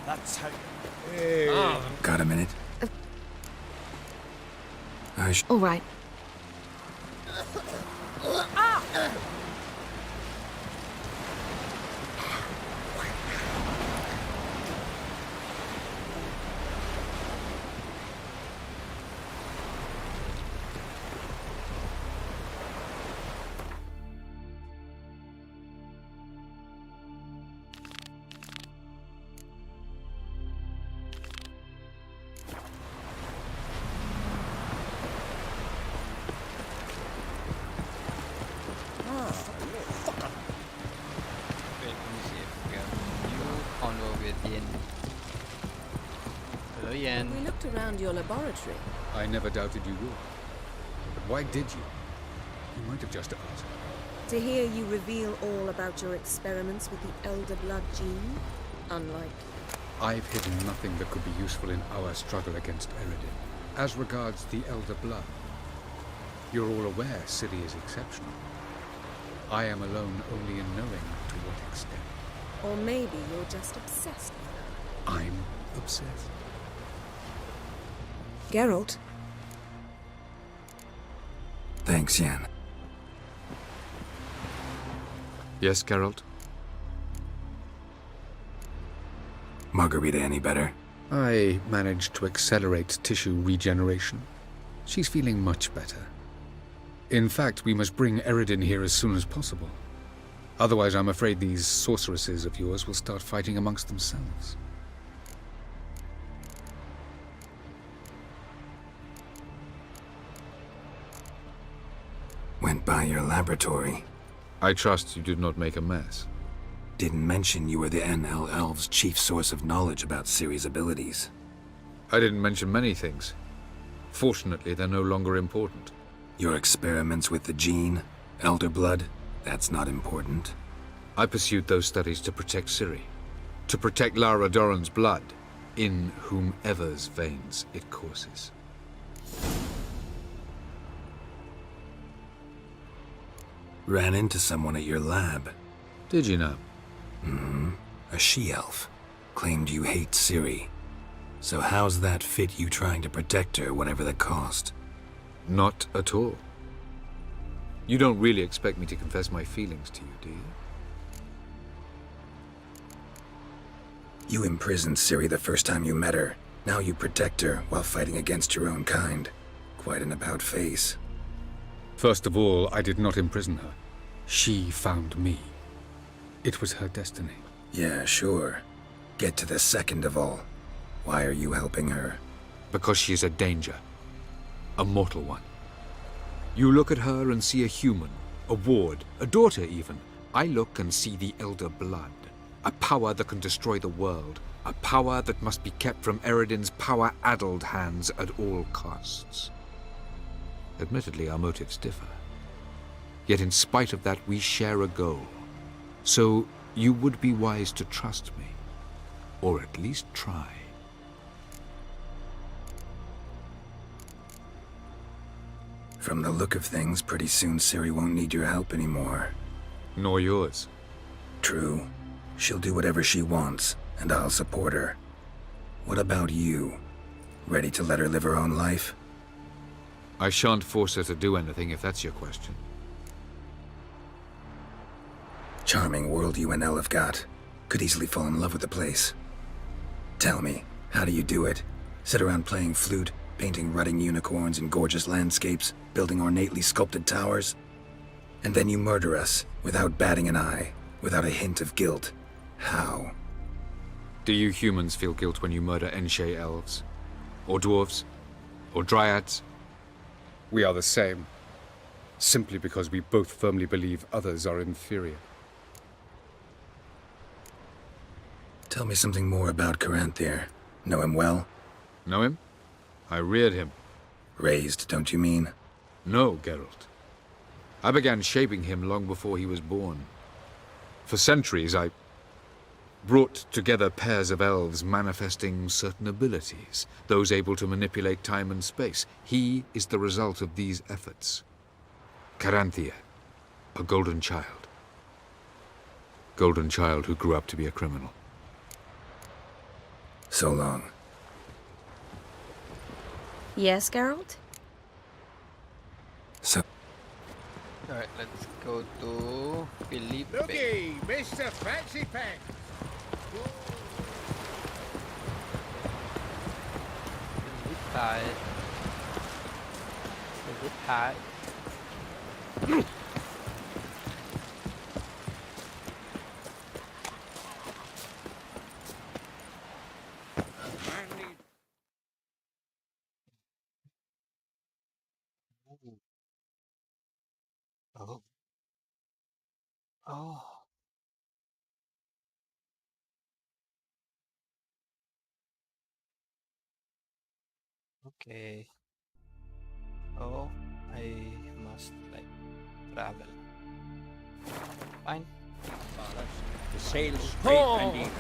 That's how... Got a minute? All right. We looked around your laboratory. I never doubted you would. But why did you? You might have just asked. To hear you reveal all about your experiments with the Elder Blood gene, unlike... I've hidden nothing that could be useful in our struggle against Eredin. As regards the Elder Blood, you're all aware Ciri is exceptional. I am alone only in knowing to what extent. Or maybe you're just obsessed with her. I'm obsessed. Geralt? Thanks, Yen. Yes, Geralt? Margarita any better? I managed to accelerate tissue regeneration. She's feeling much better. In fact, we must bring Eredin here as soon as possible. Otherwise, I'm afraid these sorceresses of yours will start fighting amongst themselves. Went by your laboratory. I trust you did not make a mess. Didn't mention you were the NL Elves' chief source of knowledge about Ciri's abilities. I didn't mention many things. Fortunately, they're no longer important. Your experiments with the gene, Elder Blood, that's not important. I pursued those studies to protect Ciri. To protect Lara Doran's blood, in whomever's veins it courses. Ran into someone at your lab. Did you know? Mm-hmm. A she-elf. Claimed you hate Ciri. So how's that fit you trying to protect her, whatever the cost? Not at all. You don't really expect me to confess my feelings to you, do you? You imprisoned Ciri the first time you met her. Now you protect her while fighting against your own kind. Quite an about-face. First of all, I did not imprison her. She found me. It was her destiny. Yeah, sure. Get to the second of all. Why are you helping her? Because she is a danger. A mortal one. You look at her and see a human, a ward, a daughter even. I look and see the Elder Blood. A power that can destroy the world. A power that must be kept from Eredin's power-addled hands at all costs. Admittedly, our motives differ. Yet in spite of that, we share a goal. So you would be wise to trust me. Or at least try. From the look of things, pretty soon Ciri won't need your help anymore. Nor yours. True. She'll do whatever she wants, and I'll support her. What about you? Ready to let her live her own life? I shan't force her to do anything if that's your question. Charming world you and Elle have got. Could easily fall in love with the place. Tell me, how do you do it? Sit around playing flute, painting rutting unicorns in gorgeous landscapes, building ornately sculpted towers? And then you murder us, without batting an eye, without a hint of guilt. How? Do you humans feel guilt when you murder Enshe elves? Or dwarves? Or dryads? We are the same. Simply because we both firmly believe others are inferior. Tell me something more about Caranthir. Know him well? Know him? I reared him. Raised, don't you mean? No, Geralt. I began shaping him long before he was born. For centuries, I brought together pairs of elves manifesting certain abilities, those able to manipulate time and space. He is the result of these efforts. Caranthir, a golden child. Golden child who grew up to be a criminal. So long. Yes, Geralt? So... Alright, let's go to Felipe. Looky, Mr. Fancy Pants. Oh. Oh. Okay. Oh, I must travel. Fine. The sail's straight and even.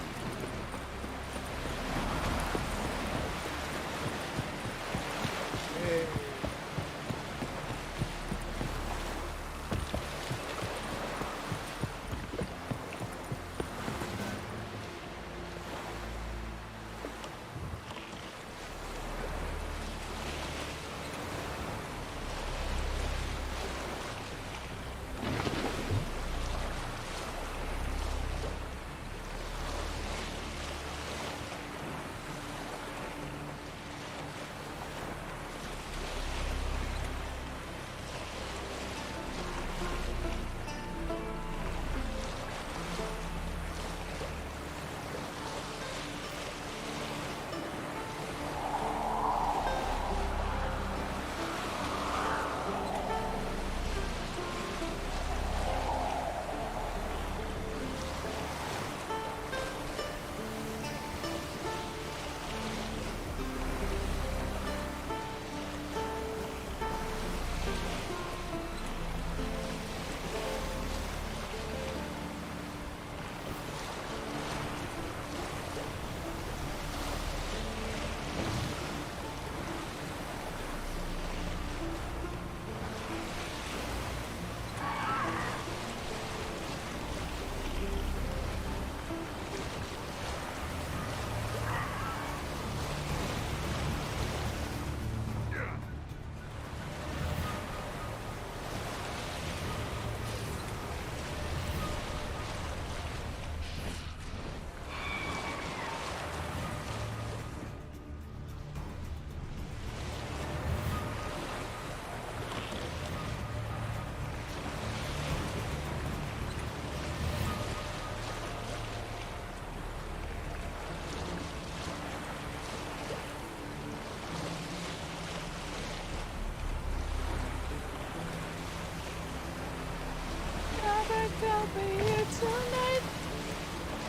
Weird tonight.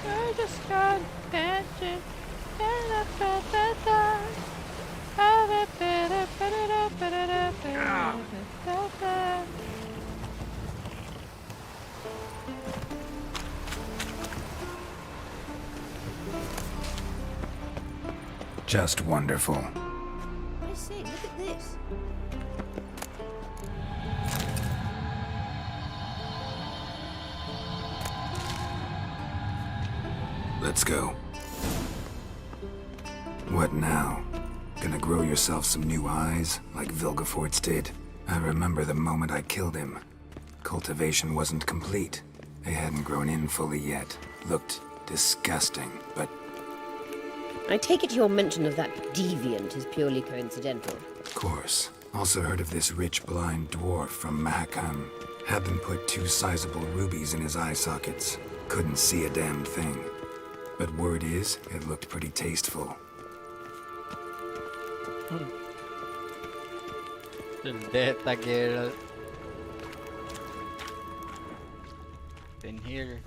We're just gone dancing. Just wonderful. I say, look at this. Let's go. What now? Gonna grow yourself some new eyes, like Vilgefortz did? I remember the moment I killed him. Cultivation wasn't complete. They hadn't grown in fully yet. Looked disgusting, but... I take it your mention of that deviant is purely coincidental. Of course. Also heard of this rich blind dwarf from Mahakam. Had them put 2 sizable rubies in his eye sockets. Couldn't see a damn thing. But word is, it looked pretty tasteful. Vendetta girl. In here.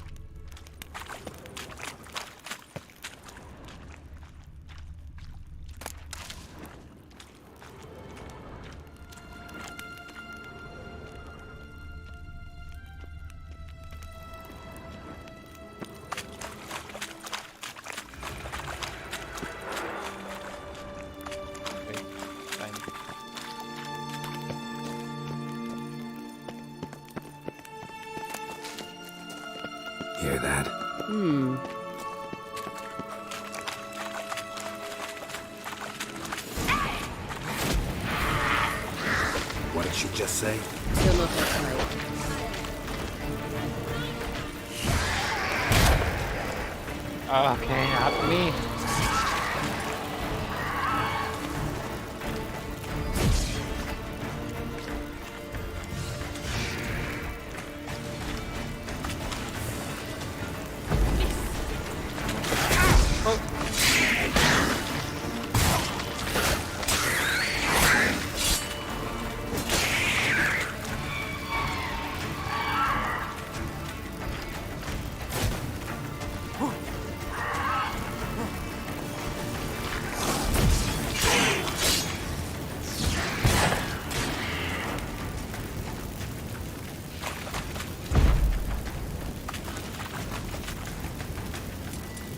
Hear that? What did she just say? Still not outside. Okay, not me.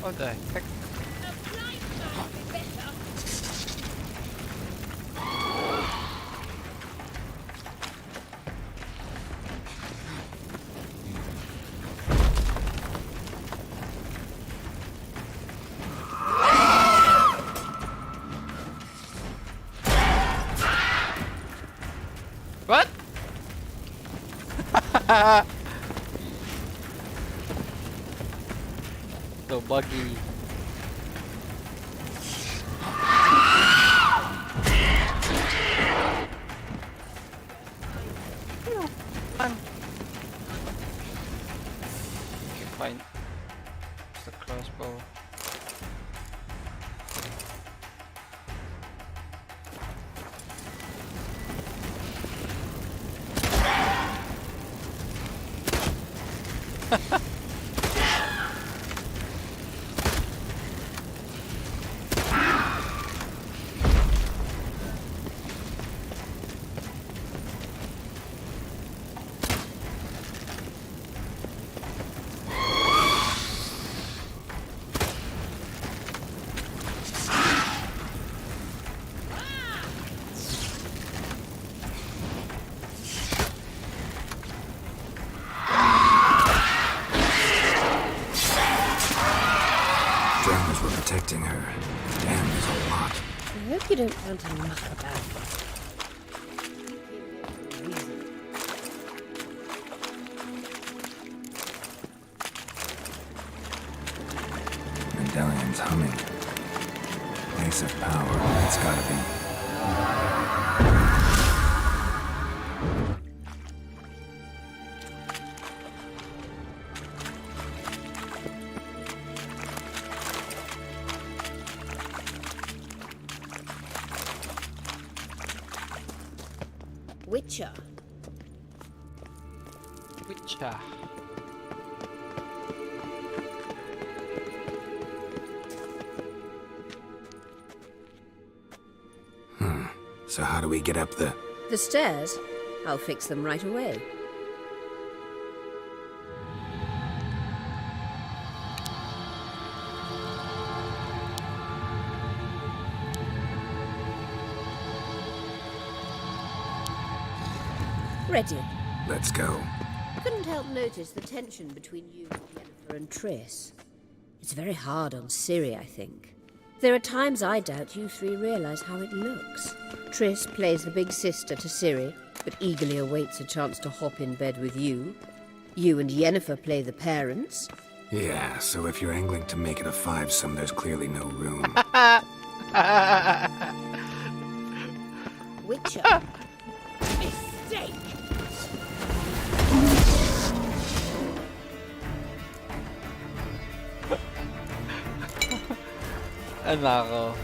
What the heck? What? So buggy. Fun. Okay, fine. It's the crossbow. Drowners were protecting her. Damn, there's a lot. I hope you don't want to muck about. Medallion's humming. Place of power, it's gotta be. Witcher. Witcher. So how do we get up the... The stairs? I'll fix them right away. Ready. Let's go. Couldn't help notice the tension between you, Jennifer, and Triss. It's very hard on Ciri, I think. There are times I doubt you three realise how it looks. Triss plays the big sister to Ciri, but eagerly awaits a chance to hop in bed with you. You and Yennefer play the parents. Yeah, so if you're angling to make it a five-some, there's clearly no room. Witcher. Mistake! Nako.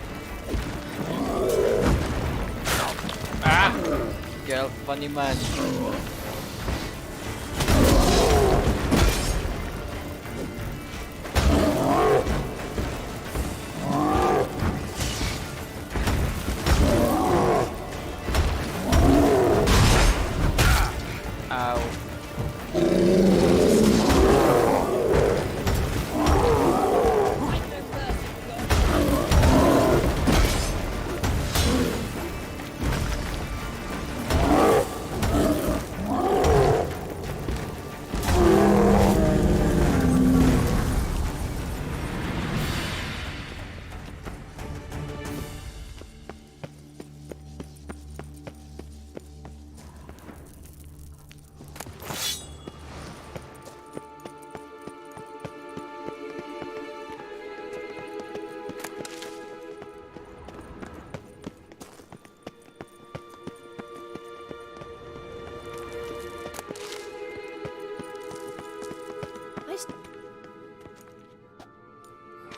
Ah! Girl, funny man.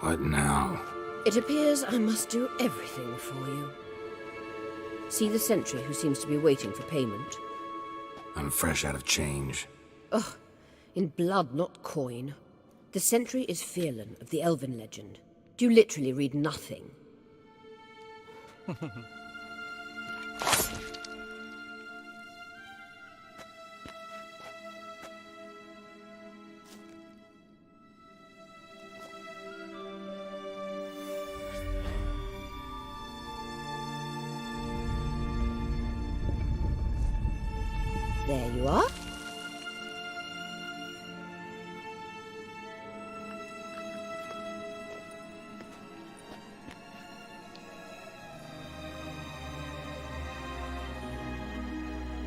What now? It appears I must do everything for you. See the sentry who seems to be waiting for payment? I'm fresh out of change. Ugh, in blood, not coin. The sentry is Fierlan of the Elven legend. Do you literally read nothing? There you are.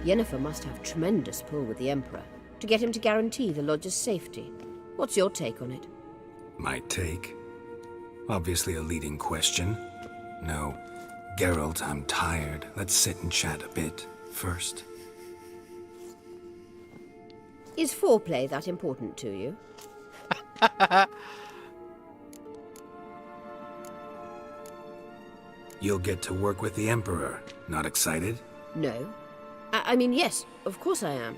Yennefer must have tremendous pull with the Emperor to get him to guarantee the Lodge's safety. What's your take on it? My take? Obviously a leading question. No. Geralt, I'm tired. Let's sit and chat a bit first. Is foreplay that important to you? You'll get to work with the Emperor. Not excited? No. I mean, yes, of course I am.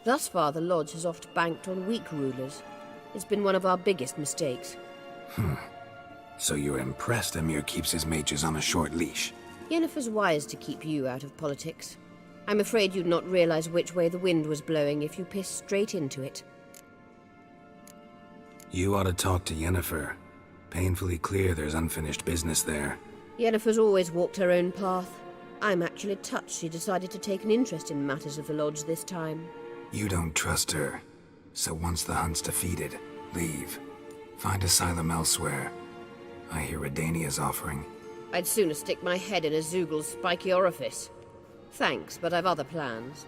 Thus far, the Lodge has oft banked on weak rulers. It's been one of our biggest mistakes. So you're impressed Emir keeps his mages on a short leash? Yennefer's wise to keep you out of politics. I'm afraid you'd not realize which way the wind was blowing if you pissed straight into it. You ought to talk to Yennefer. Painfully clear there's unfinished business there. Yennefer's always walked her own path. I'm actually touched she decided to take an interest in matters of the Lodge this time. You don't trust her. So once the hunt's defeated, leave. Find asylum elsewhere. I hear Redania's offering. I'd sooner stick my head in a Zoogl's spiky orifice. Thanks, but I've other plans.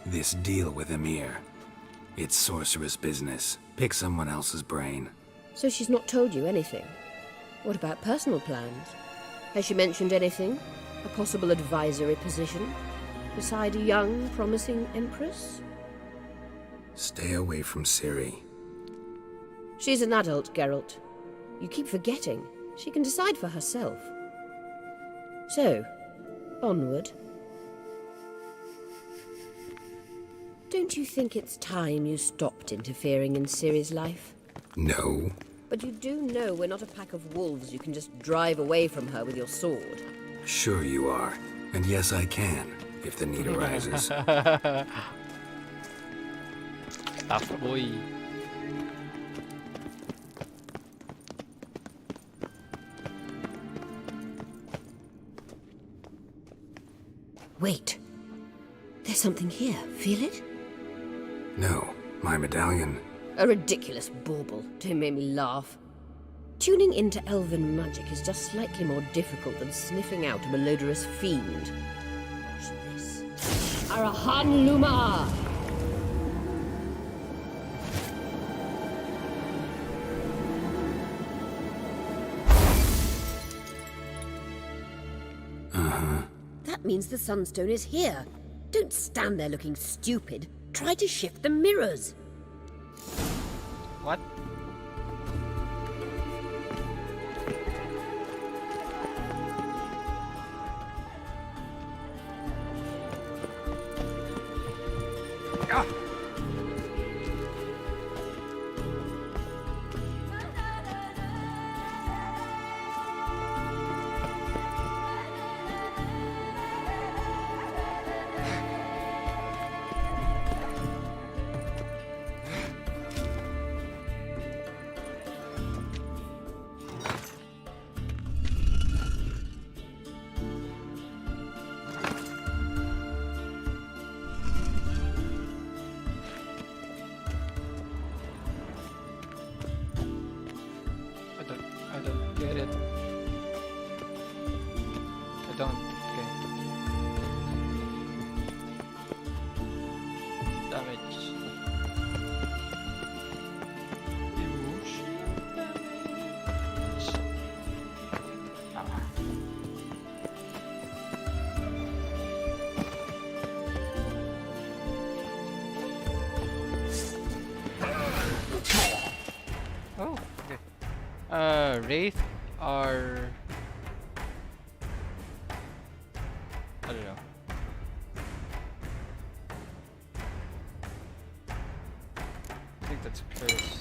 This deal with Emir. It's sorceress business. Pick someone else's brain. So she's not told you anything? What about personal plans? Has she mentioned anything? A possible advisory position? Beside a young, promising empress? Stay away from Ciri. She's an adult, Geralt. You keep forgetting. She can decide for herself. So, onward. Don't you think it's time you stopped interfering in Ciri's life? No. But you do know we're not a pack of wolves you can just drive away from her with your sword. Sure you are. And yes, I can, if the need arises. Tough boy. Wait. There's something here. Feel it? No, my medallion. A ridiculous bauble. Don't make me laugh. Tuning into elven magic is just slightly more difficult than sniffing out a malodorous fiend. Watch this. Arahan Luma! That means the Sunstone is here. Don't stand there looking stupid. Try to shift the mirrors. What? I don't get it. I don't. Okay. Damage. Emotional damage. Ah. Oh, okay. Wraith are... I don't know. I think that's a curse.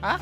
Huh?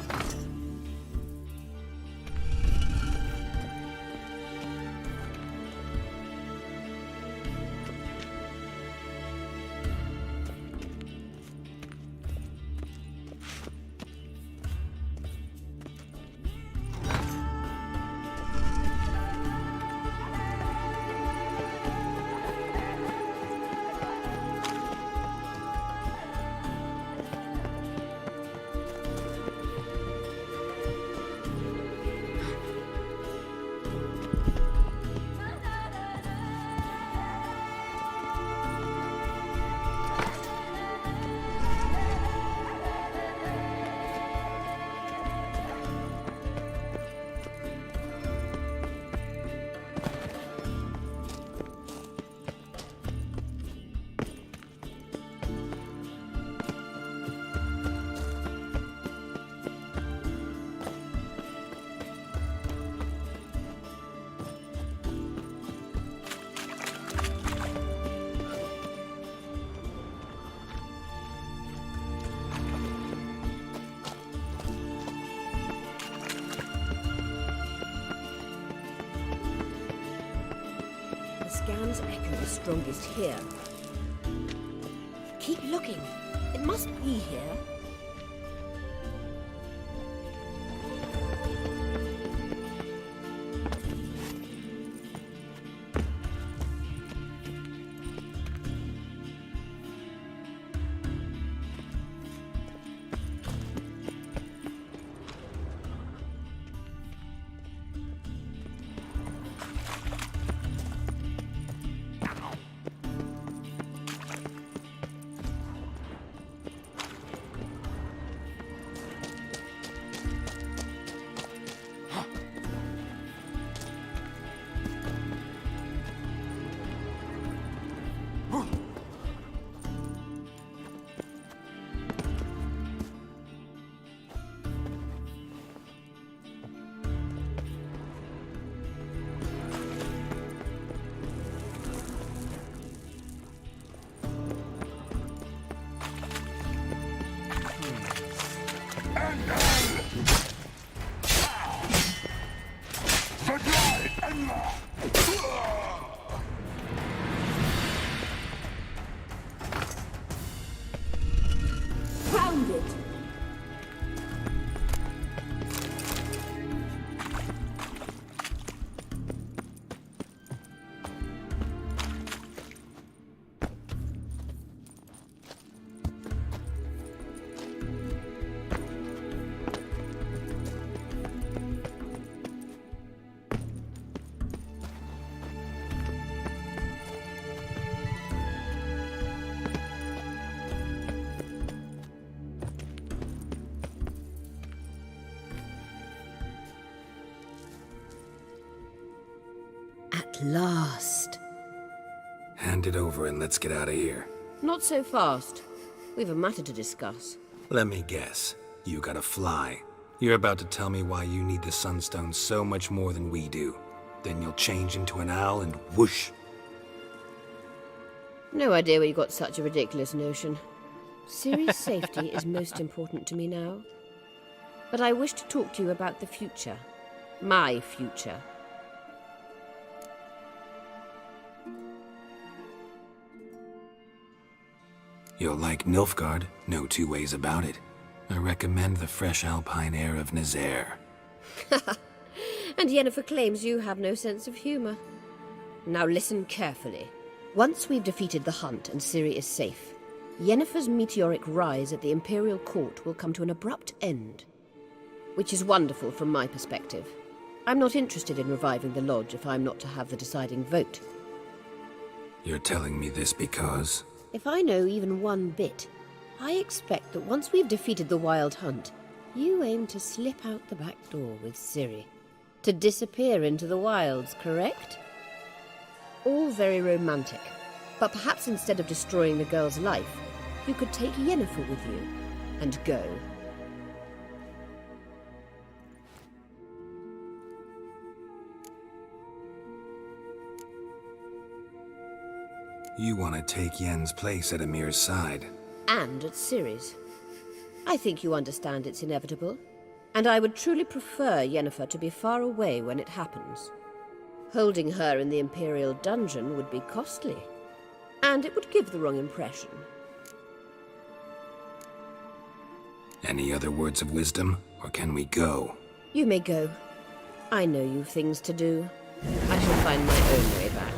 The scans echo the strongest here. Keep looking. It must be here. last. Hand it over and let's get out of here. Not so fast. We've a matter to discuss. Let me guess. You gotta fly. You're about to tell me why you need the Sunstone so much more than we do. Then you'll change into an owl and whoosh. No idea where you got such a ridiculous notion. Ciri's safety is most important to me now. But I wish to talk to you about the future. My future. You'll like Nilfgaard, no two ways about it. I recommend the fresh alpine air of Nazaire. And Yennefer claims you have no sense of humor. Now listen carefully. Once we've defeated the hunt and Ciri is safe, Yennefer's meteoric rise at the Imperial Court will come to an abrupt end. Which is wonderful from my perspective. I'm not interested in reviving the Lodge if I'm not to have the deciding vote. You're telling me this because... If I know even one bit, I expect that once we've defeated the Wild Hunt, you aim to slip out the back door with Ciri. To disappear into the wilds, correct? All very romantic, but perhaps instead of destroying the girl's life, you could take Yennefer with you and go. You want to take Yen's place at Amir's side. And at Ciri's. I think you understand it's inevitable, and I would truly prefer Yennefer to be far away when it happens. Holding her in the Imperial dungeon would be costly, and it would give the wrong impression. Any other words of wisdom, or can we go? You may go. I know you've things to do. I shall find my own way back.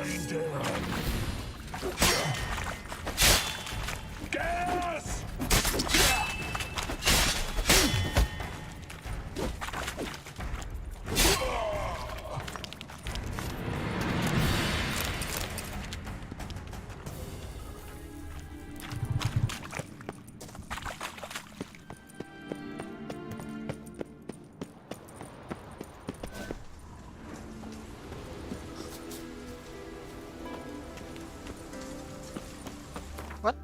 Lie down. Gas! What?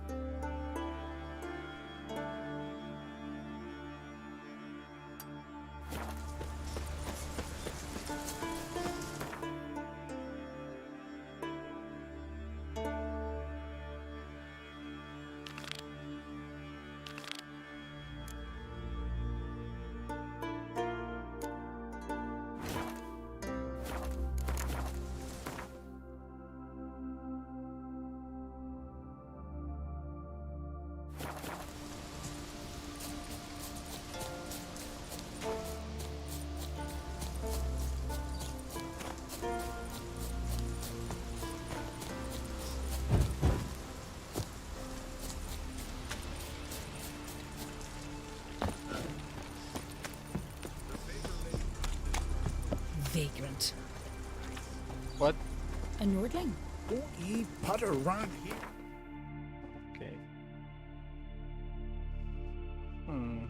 Vagrant. What? A Nordling. Don't ye putter round here. Okay. Hmm.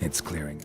It's clearing.